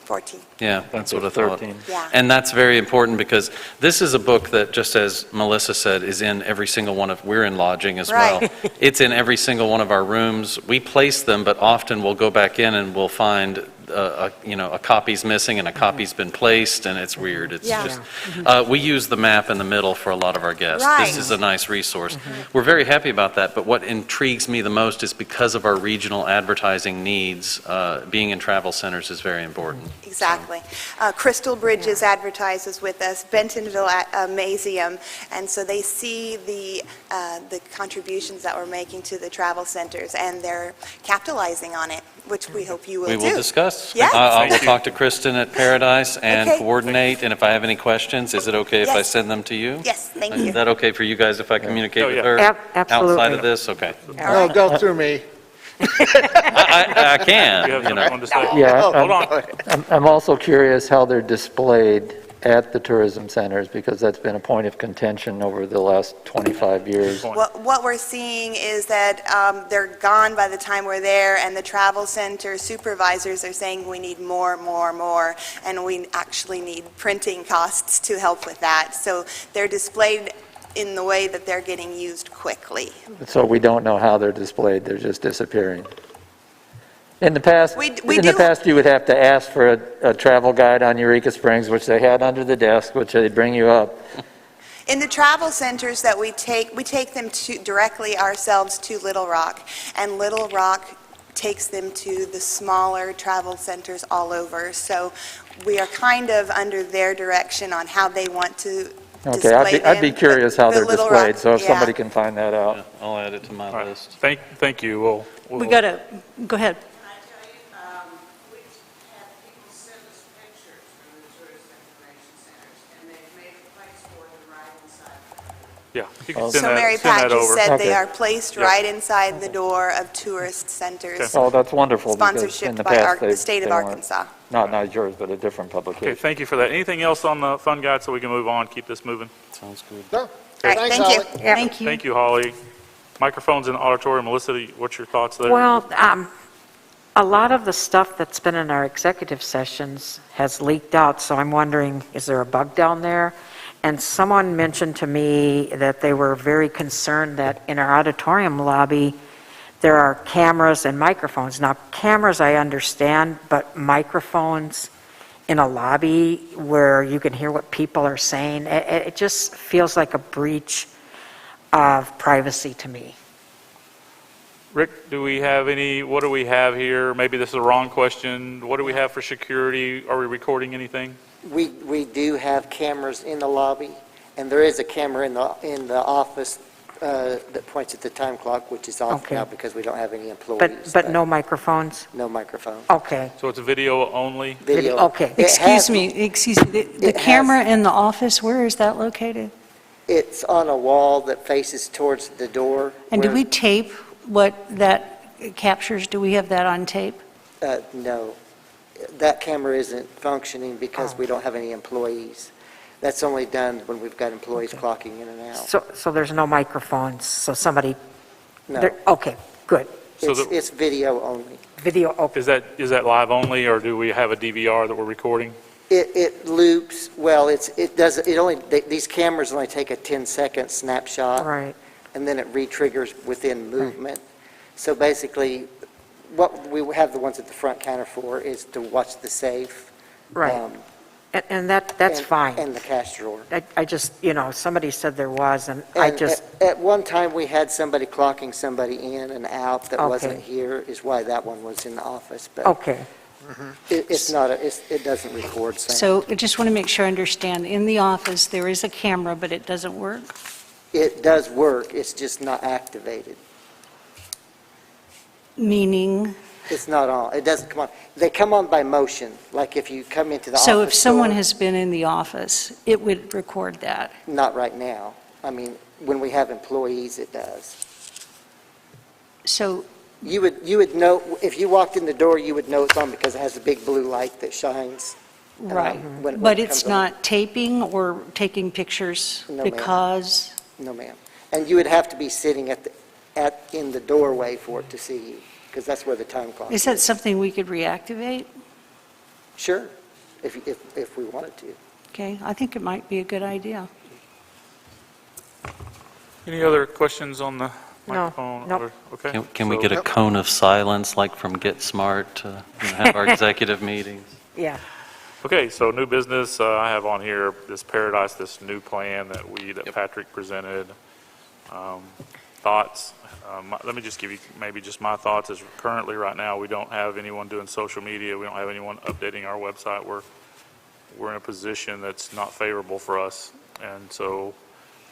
14. Yeah, that's what I thought. 13. Yeah. And that's very important, because this is a book that, just as Melissa said, is in every single one of, we're in lodging as well. Right. It's in every single one of our rooms. We place them, but often we'll go back in and we'll find a copy's missing and a copy's been placed, and it's weird. It's Yeah. just, we use the map in the middle for a lot of our guests. Right. This is a nice resource. We're very happy about that, but what intrigues me the most is because of our regional advertising needs, being in travel centers is very important. Exactly. Crystal Bridges advertises with us, Bentonville Mazium, and so they see the contributions that we're making to the travel centers, and they're capitalizing on it, which we hope you will do. We will discuss. Yes. I will talk to Kristen at Paradise and Okay. coordinate, and if I have any questions, is it okay if I Yes. send them to you? Yes, thank you. Is that okay for you guys if I communicate Oh, with yeah. her? Absolutely. Outside of this? Okay. Oh, go through me. I can, You have you know. something to say? Yeah, Hold on. I'm also curious how they're displayed at the tourism centers, because that's been a point of contention over the last 25 years. What we're seeing is that they're gone by the time we're there, and the travel center supervisors are saying we need more, and we actually need printing costs to help with that. So they're displayed in the way that they're getting used quickly. So we don't know how they're displayed, they're just disappearing. In the past, We you would have to ask for a travel guide on Eureka Springs, which they had under the desk, which they'd bring you up. In the travel centers that we take them directly ourselves to Little Rock, and Little Rock takes them to the smaller travel centers all over. So we are kind of under their direction on how they want to Okay, display I'd be them, curious but how the they're Little displayed, Rock- so if yeah. somebody can find that out. Yeah, I'll add it to my All right. list. Thank you. We'll We got to, go ahead. yeah. You can So send So that, Mary send Pat that just over. said Okay. they are placed Yep. right inside the door of tourist centers. Oh, that's wonderful, because in Sponsorship the by past, the state of they weren't. Arkansas. Not yours, but a different Okay, publication. thank you for that. Anything else on the fun guide so we can move on, keep this moving? Sounds good. No, All right, thanks, thank you. Holly. Thank you. Thank you, Holly. Microphones in the auditorium. Melissa, what's your thoughts there? Well, a lot of the stuff that's been in our executive sessions has leaked out, so I'm wondering, is there a bug down there? and someone mentioned to me that they were very concerned that in our auditorium lobby, there are cameras and microphones. Now, cameras I understand, but microphones in a lobby where you can hear what people are saying, it just feels like a breach of privacy to me. Rick, do we have what do we have here? Maybe this is the wrong question. What do we have for security? Are we recording anything? We do have cameras in the lobby, and there is a camera in the office that points at the time clock, which is off Okay. now because we don't have any employees. But no microphones? No microphone. Okay. So it's video only? Video. Okay. Excuse me, the camera in the office, where is that located? It's on a wall that faces towards the door. And do where- we tape what that captures? Do we have that on tape? No. That camera isn't functioning because we don't have any employees. That's only done when we've got employees clocking in and out. So there's no microphones, so somebody... No. Okay, good. It's video only. Video, okay. Is that live only, or do we have a DVR that we're recording? It loops, well, these cameras only take a 10-second snapshot. Right. And then it re-triggers within movement. So basically, what we have the ones at the front counter for is to watch the safe. Right. And that's fine. And the cash drawer. I just, somebody said there was, and At one time, we had somebody clocking somebody in and out that wasn't here, is why that one was in the office. But Okay. it doesn't record. So I just want to make sure I understand. In the office, there is a camera, but it doesn't work? It does work, it's just not activated. Meaning? It's not on, it doesn't come on. They come on by motion, like if you come into the office. So if someone door- has been in the office, it would record that? Not right now. I mean, when we have employees, it does. So You would know, if you walked in the door, you would know it's on because it has a big blue light that shines. Right, when but it it's comes on. not taping or taking pictures No, ma'am. because? No, ma'am. And you would have to be sitting in the doorway for it to see you, because that's where the time clock Is that something we could reactivate? Sure, if we wanted to. Okay, I think it might be a good idea. Any other questions on the No, microphone? nope. Okay. Can we so- get a cone of silence, like from Get Smart, to have our executive meetings? Yeah. Okay, so new business, I have on here this Paradise, this new plan that Patrick presented. Thoughts? Let me just give you maybe just my thoughts. Is currently right now we don't have anyone doing social media. We don't have anyone updating our website. We're in a position that's not favorable for us, and so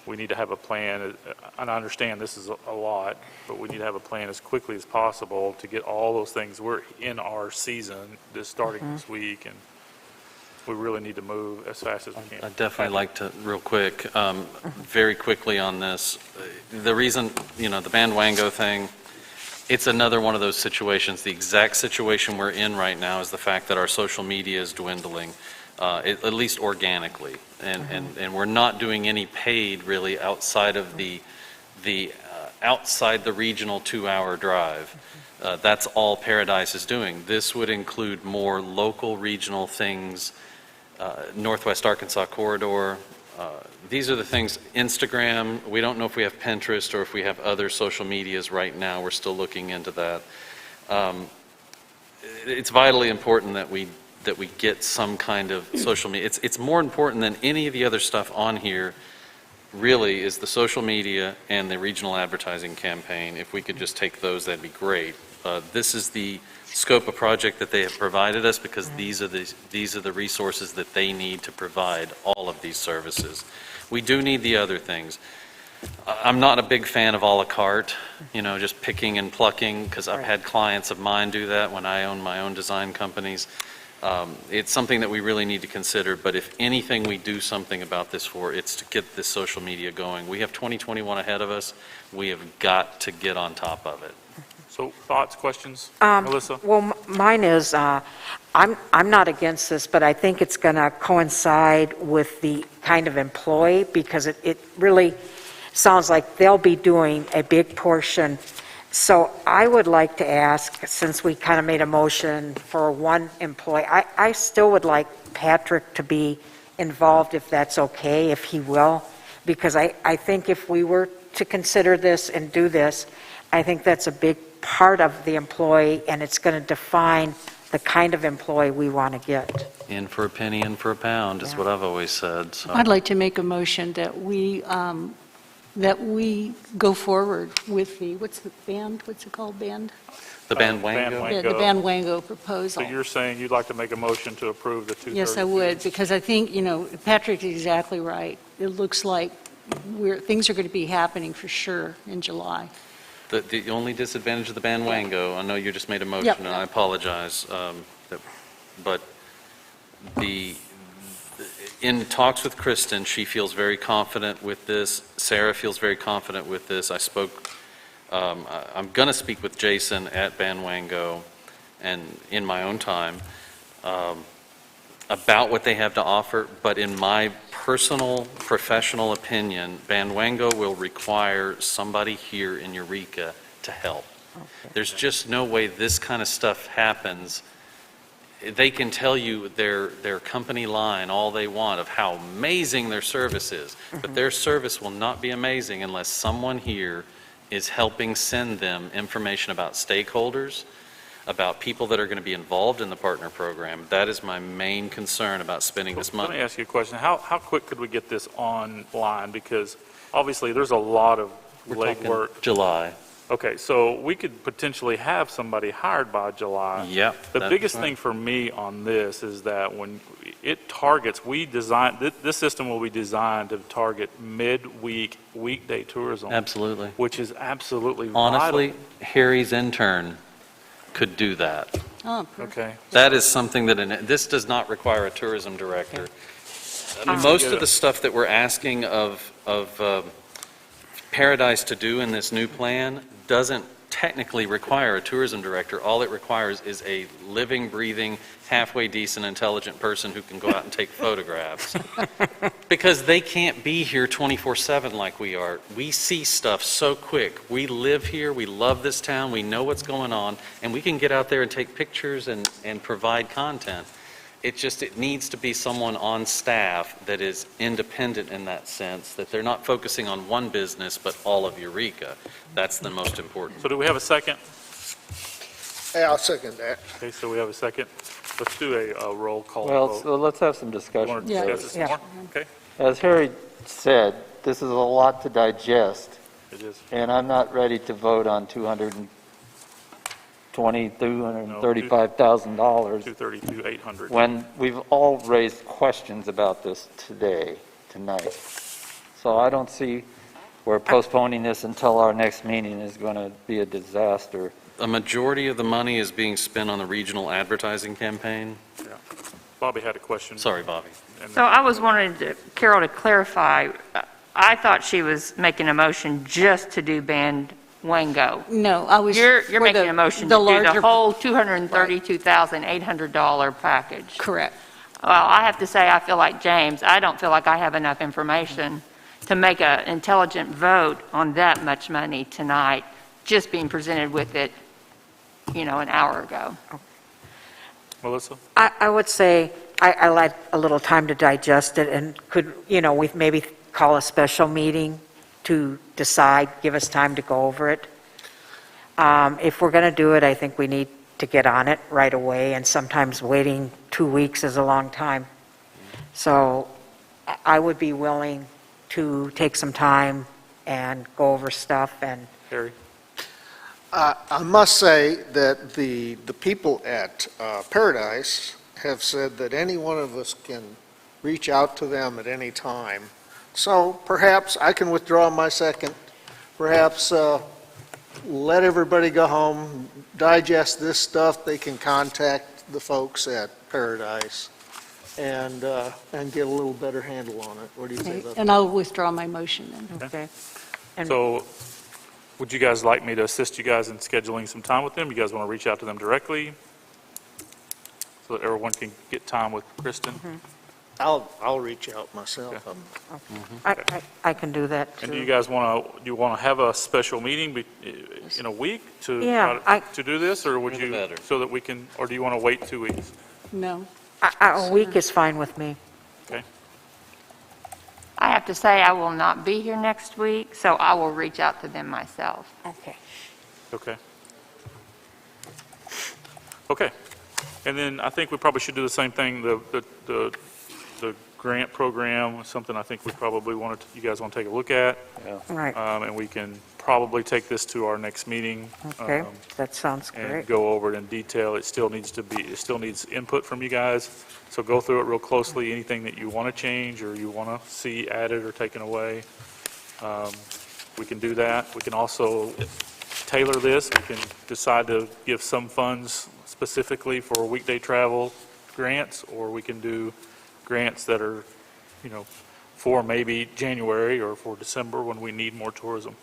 we need to have a plan. And I understand this is a lot, but we need to have a plan as quickly as possible to get all those things. We're in our season, starting this week, and we really need to move as fast as we can. I'd definitely like to, real quick, very quickly on this. The reason, the Band Wango thing, it's another one of those situations. The exact situation we're in right now is the fact that our social media is dwindling, at least organically. And we're not doing any paid really outside of the outside the regional 2-hour drive. That's all Paradise is doing. This would include more local regional things, Northwest Arkansas Corridor. These are the things, Instagram, we don't know if we have Pinterest or if we have other social medias right now. We're still looking into that. It's vitally important that we get some kind of social media. It's more important than any of the other stuff on here, really, is the social media and the regional advertising campaign. If we could just take those, that'd be great. This is the scope of project that they have provided us because these are the resources that they need to provide all of these services. We do need the other things. I'm not a big fan of a la carte, just picking and plucking, because I've had clients of mine do that when I own my own design companies. It's something that we really need to consider, but if anything we do something about this for, it's to get this social media going. We have 2021 ahead of us. We have got to get on top of it. So thoughts, questions, Melissa? Well, mine is, I'm not against this, but I think it's going to coincide with the kind of employee, because it really sounds like they'll be doing a big portion. So I would like to ask, since we kind of made a motion for one employee, I still would like Patrick to be involved, if that's okay, if he will, because I think if we were to consider this and do this, I think that's a big part of the employee, and it's going to define the kind of employee we want to get. In for a penny, in for a pound, is Yeah. what I've always said, so. I'd like to make a motion that we go forward with what's it called, band? The Band Wango? Band Yeah, the Band Wango proposal. So you're saying you'd like to make a motion to approve the 232? Yes, I would, because I think, Patrick's exactly right. It looks like things are going to be happening for sure in July. The only disadvantage of the Band Wango, I know you just made a motion, Yep. and I apologize, but in talks with Kristen, she feels very confident with this. Sarah feels very confident with this. I'm going to speak with Jason at Band Wango and in my own time about what they have to offer, but in my personal, professional opinion, Band Wango will require somebody here in Eureka to help. Okay. There's just no way this kind of stuff happens. They can tell you their company line all they want of how amazing their service is, but their service will not be amazing unless someone here is helping send them information about stakeholders, about people that are going to be involved in the partner program. That is my main concern about spending this Let money. me ask you a question. How quick could we get this online? Because obviously there's a lot of We're talking legwork. July. Okay, so we could potentially have somebody hired by July. Yep. The that's biggest right. thing for me on this is that when it targets, this system will be designed to target midweek, weekday tourism. Absolutely. Which is absolutely Honestly, vital. Harry's intern could do that. Oh, perfect. Okay. That is something this does not require a tourism director. Most of the stuff that we're asking of Paradise to do in this new plan doesn't technically require a tourism director. All it requires is a living, breathing, halfway decent, intelligent person who can go out and take photographs. Because they can't be here 24/7 like we are. We see stuff so quick. We live here, we love this town, we know what's going on, and we can get out there and take pictures and provide content. It needs to be someone on staff that is independent in that sense, that they're not focusing on one business, but all of Eureka. That's the most important. So do we have a second? Hey, I'll second that. Okay, so we have a second. Let's do a roll call Well, vote. so let's have some You discussion. want to Yeah. discuss it some more? Okay, As Harry said, this is a lot to digest, it is. and I'm not ready to vote on $235,000 232,800. when we've all raised questions about this tonight. So I don't see where postponing this until our next meeting is going to be a disaster. A majority of the money is being spent on the regional advertising campaign. Bobby had a question. Sorry, Bobby. And- So I was wanting Carol to clarify, I thought she was making a motion just to do Band Wango. No, I was. You're for making a motion to do the larger- whole $232,800 package. Correct. Well, I have to say, I feel like James, I don't feel like I have enough information to make an intelligent vote on that much money tonight, just being presented with it, an hour ago. Melissa? I would say I like a little time to digest it, and could, we maybe call a special meeting to decide, give us time to go over it. If we're going to do it, I think we need to get on it right away, and sometimes waiting 2 weeks is a long time. So I would be willing to take some time and go over stuff and. Harry? I must say that the people at Paradise have said that any one of us can reach out to them at any time. So perhaps I can withdraw my second, perhaps let everybody go home, digest this stuff, they can contact the folks at Paradise and get a little better handle on it. What do you say about that? And I'll withdraw my motion then. Okay. So would you guys like me to assist you guys in scheduling some time with them? You guys want to reach out to them directly so that everyone can get time with Kristen? I'll reach out myself. I can do that too. And do you guys want to have a special meeting in a week to Yeah, try to do this, or would Sooner the you, better. so that we can, or do you want to wait 2 weeks? No. A week is fine with me. Okay. to say I will not be here next week, so I will reach out to them myself. Okay. Okay. Okay. And then I think we probably should do the same thing, the grant program, something I think we probably you guys want to take a look at. Yeah. Right. And we can probably take this to our next meeting. Okay, that sounds And great. go over it in detail. It still needs input from you guys. So go through it real closely. Anything that you want to change or you want to see added or taken away, we can do that. We can also tailor this. We can decide to give some funds specifically for weekday travel grants, or we can do grants that are, for maybe January or for December when we need more tourism.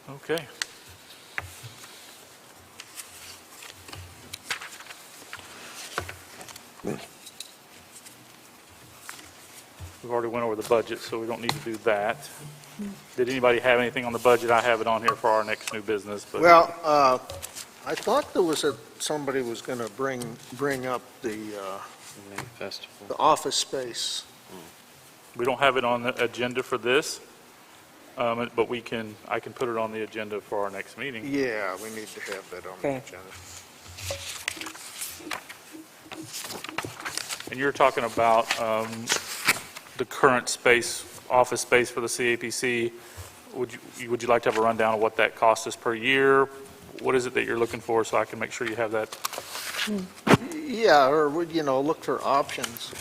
Okay. We've already went over the budget, so we don't need to do that. Did anybody have anything on the budget? I have it on here for our next new business, but. Well, I thought there was somebody was going to bring up the May Festival. office space. We don't have it on the agenda for this, but I can put it on the agenda for our next meeting. Yeah, we need to have that on the Okay. agenda. And you're talking about the current space, office space for the CAPC. Would you like to have a rundown of what that costs us per year? What is it that you're looking for, so I can make sure you have that? Yeah, or, look for options.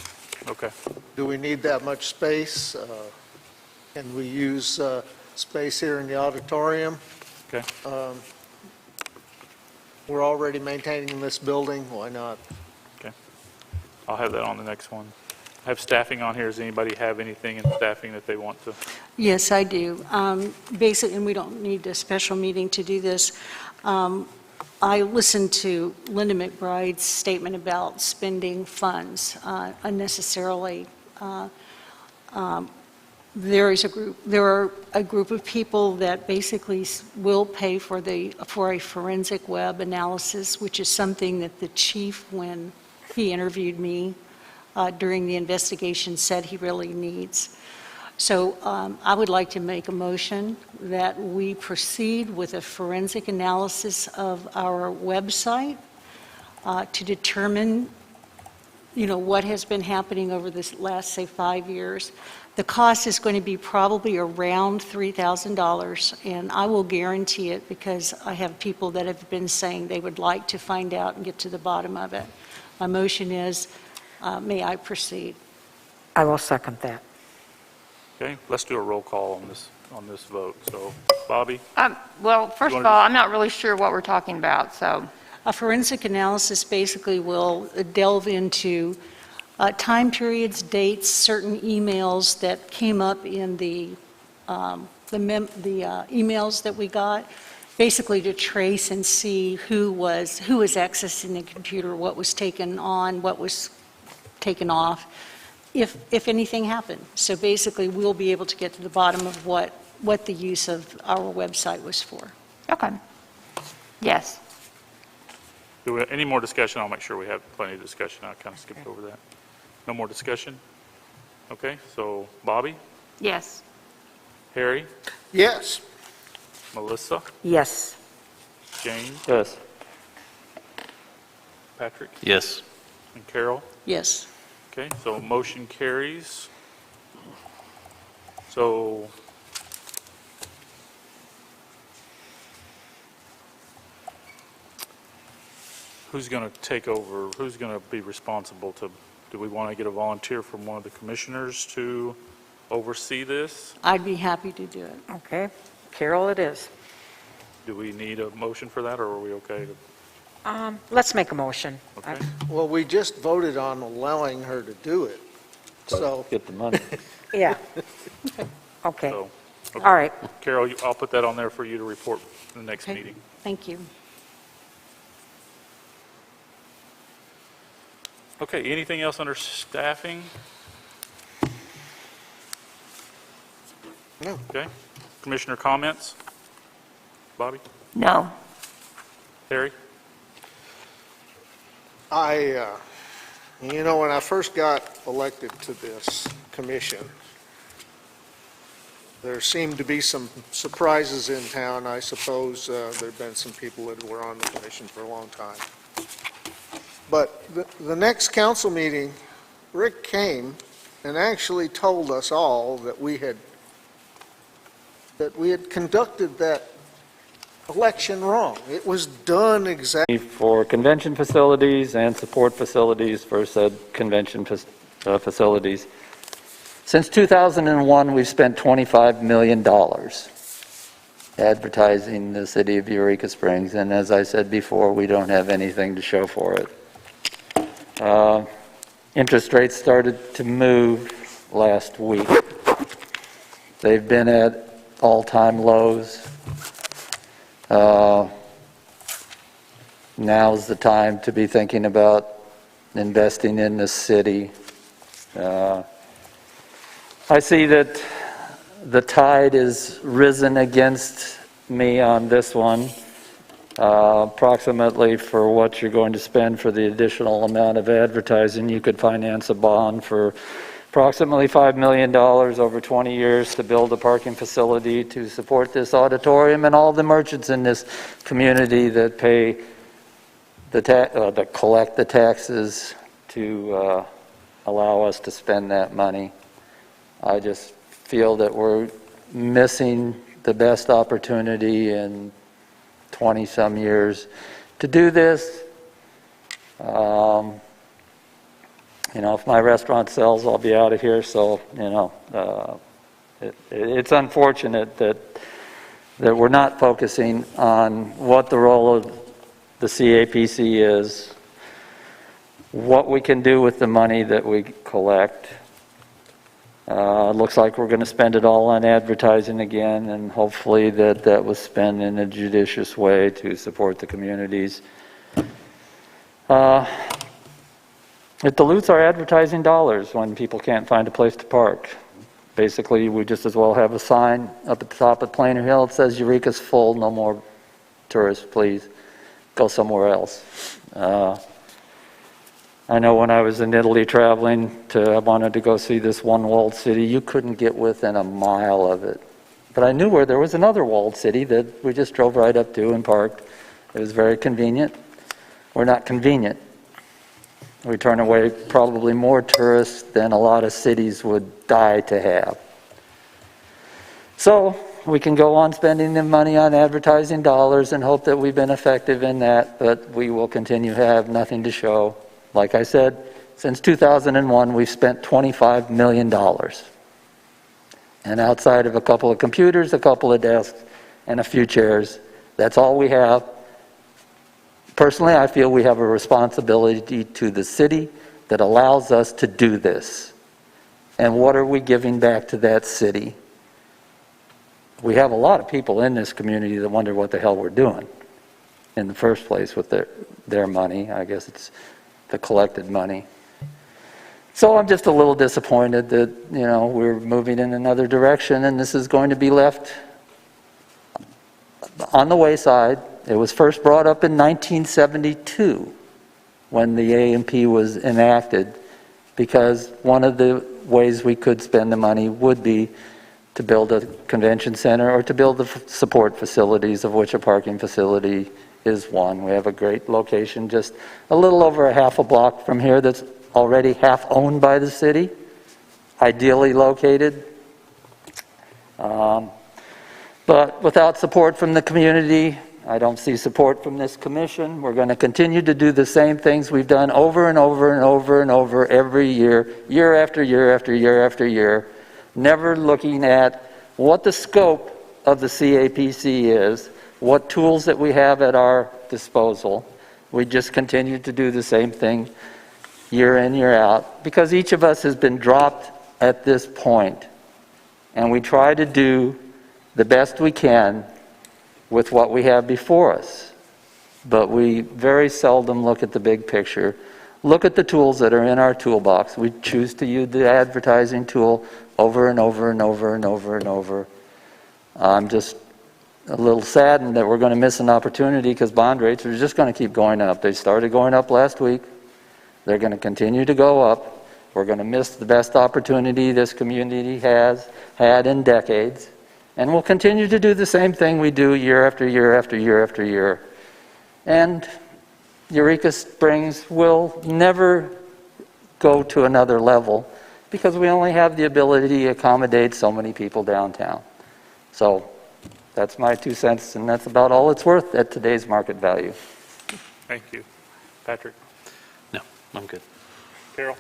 Okay. Do we need that much space? Can we use space here in the auditorium? Okay. We're already maintaining this building, why not? Okay. I'll have that on the next one. I have staffing on here. Does anybody have anything in staffing that they want to? Yes, I do. Basically, and we don't need a special meeting to do this. I listened to Linda McBride's statement about spending funds unnecessarily. There are a group of people that basically will pay for a forensic web analysis, which is something that the chief, when he interviewed me during the investigation, said he really needs. So I would like to make a motion that we proceed with a forensic analysis of our website to determine, what has been happening over this last, say, 5 years. The cost is going to be probably around $3,000, and I will guarantee it because I have people that have been saying they would like to find out and get to the bottom of it. My motion is, may I proceed? I will second that. Okay, let's do a roll call on this vote. So, Bobby? Well, first of all, I'm not really sure what we're talking about, so. A forensic analysis basically will delve into time periods, dates, certain emails that came up in the emails that we got, basically to trace and see who was accessing the computer, what was taken on, what was taken off, if anything happened. So basically, we'll be able to get to the bottom of what the use of our website was for. Okay. Yes. Any more discussion? I'll make sure we have plenty of discussion. I kind of skipped over that. No more discussion? Okay, so Bobby? Yes. Harry? Yes. Melissa? Yes. James? Yes. Patrick? Yes. And Carol? Yes. Okay, so motion carries. So who's going to take over? Who's going to be responsible to, do we want to get a volunteer from one of the commissioners to oversee this? I'd be happy to do it. Okay. Carol it is. Do we need a motion for that, or are we okay to? Let's make a motion. Okay. Well, we just voted on allowing her to do it, so. Get the money. Yeah. Okay. So, okay. All right. Carol, I'll put that on there for you to report in the next Okay. meeting. Thank you. Okay, anything else under staffing? No. Okay. Commissioner comments? Bobby? No. Harry? When I first got elected to this commission, There seemed to be some surprises in town. I suppose there've been some people that were on the commission for a long time. But the next council meeting, Rick came and actually told us all that we had conducted that election wrong. It was done exactly. For convention facilities and support facilities for said convention facilities. Since 2001, we've spent $25 million advertising the city of Eureka Springs, and as I said before, we don't have anything to show for it. Interest rates started to move last week. They've been at all-time lows. Now's the time to be thinking about investing in the city. I see that the tide is risen against me on this one. Approximately for what you're going to spend for the additional amount of advertising, you could finance a bond for approximately $5 million over 20 years to build a parking facility to support this auditorium and all the merchants in this community that pay that collect the taxes to allow us to spend that money. I just feel that we're missing the best opportunity in 20-some years to do this. If my restaurant sells, I'll be out of here. So, it's unfortunate that we're not focusing on what the role of the CAPC is, what we can do with the money that we collect. It looks like we're going to spend it all on advertising again, and hopefully that was spent in a judicious way to support the communities. It dilutes our advertising dollars when people can't find a place to park. Basically, we just as well have a sign up at the top of Plainer Hill that says Eureka's full, no more tourists, please. Go somewhere else. I know when I was in Italy traveling, I wanted to go see this one walled city. You couldn't get within a mile of it. But I knew where there was another walled city that we just drove right up to and parked. It was very convenient. We're not convenient. We turn away probably more tourists than a lot of cities would die to have. So we can go on spending the money on advertising dollars and hope that we've been effective in that, but we will continue to have nothing to show. Like I said, since 2001, we've spent $25 million. And outside of a couple of computers, a couple of desks, and a few chairs, that's all we have. Personally, I feel we have a responsibility to the city that allows us to do this. And what are we giving back to that city? We have a lot of people in this community that wonder what the hell we're doing in the first place with their money. I guess it's the collected money. So I'm just a little disappointed that, we're moving in another direction and this is going to be left on the wayside. It was first brought up in 1972 when the A&P was enacted, because one of the ways we could spend the money would be to build a convention center or to build the support facilities, of which a parking facility is one. We have a great location just a little over a half a block from here that's already half owned by the city, ideally located. But without support from the community, I don't see support from this commission. We're going to continue to do the same things we've done over and over and over and over every year, year after year after year after year, never looking at what the scope of the CAPC is, what tools that we have at our disposal. We just continue to do the same thing year in, year out, because each of us has been dropped at this point, and we try to do the best we can with what we have before us. But we very seldom look at the big picture, look at the tools that are in our toolbox. We choose to use the advertising tool over and over and over and over and over. I'm just a little saddened that we're going to miss an opportunity because bond rates are just going to keep going up. They started going up last week. They're going to continue to go up. We're going to miss the best opportunity this community has had in decades, and we'll continue to do the same thing we do year after year after year after year. And Eureka Springs will never go to another level because we only have the ability to accommodate so many people downtown. So that's my 2 cents, and that's about all it's worth at today's market value. Thank you. Patrick? No, I'm good. Carol?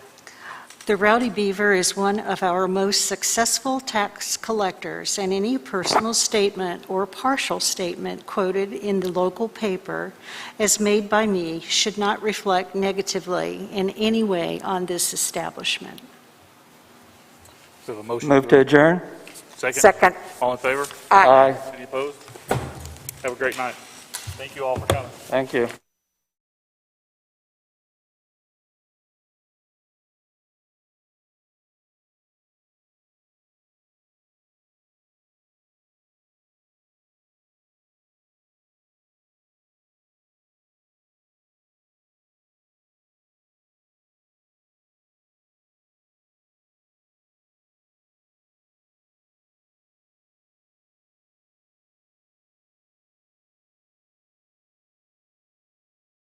The Rowdy Beaver is one of our most successful tax collectors, and any personal statement or partial statement quoted in the local paper as made by me should not reflect negatively in any way on this establishment. So a motion. Move to adjourn? Second. All in favor? Aye. Any opposed? Have a great night. Thank you all for coming. Thank you.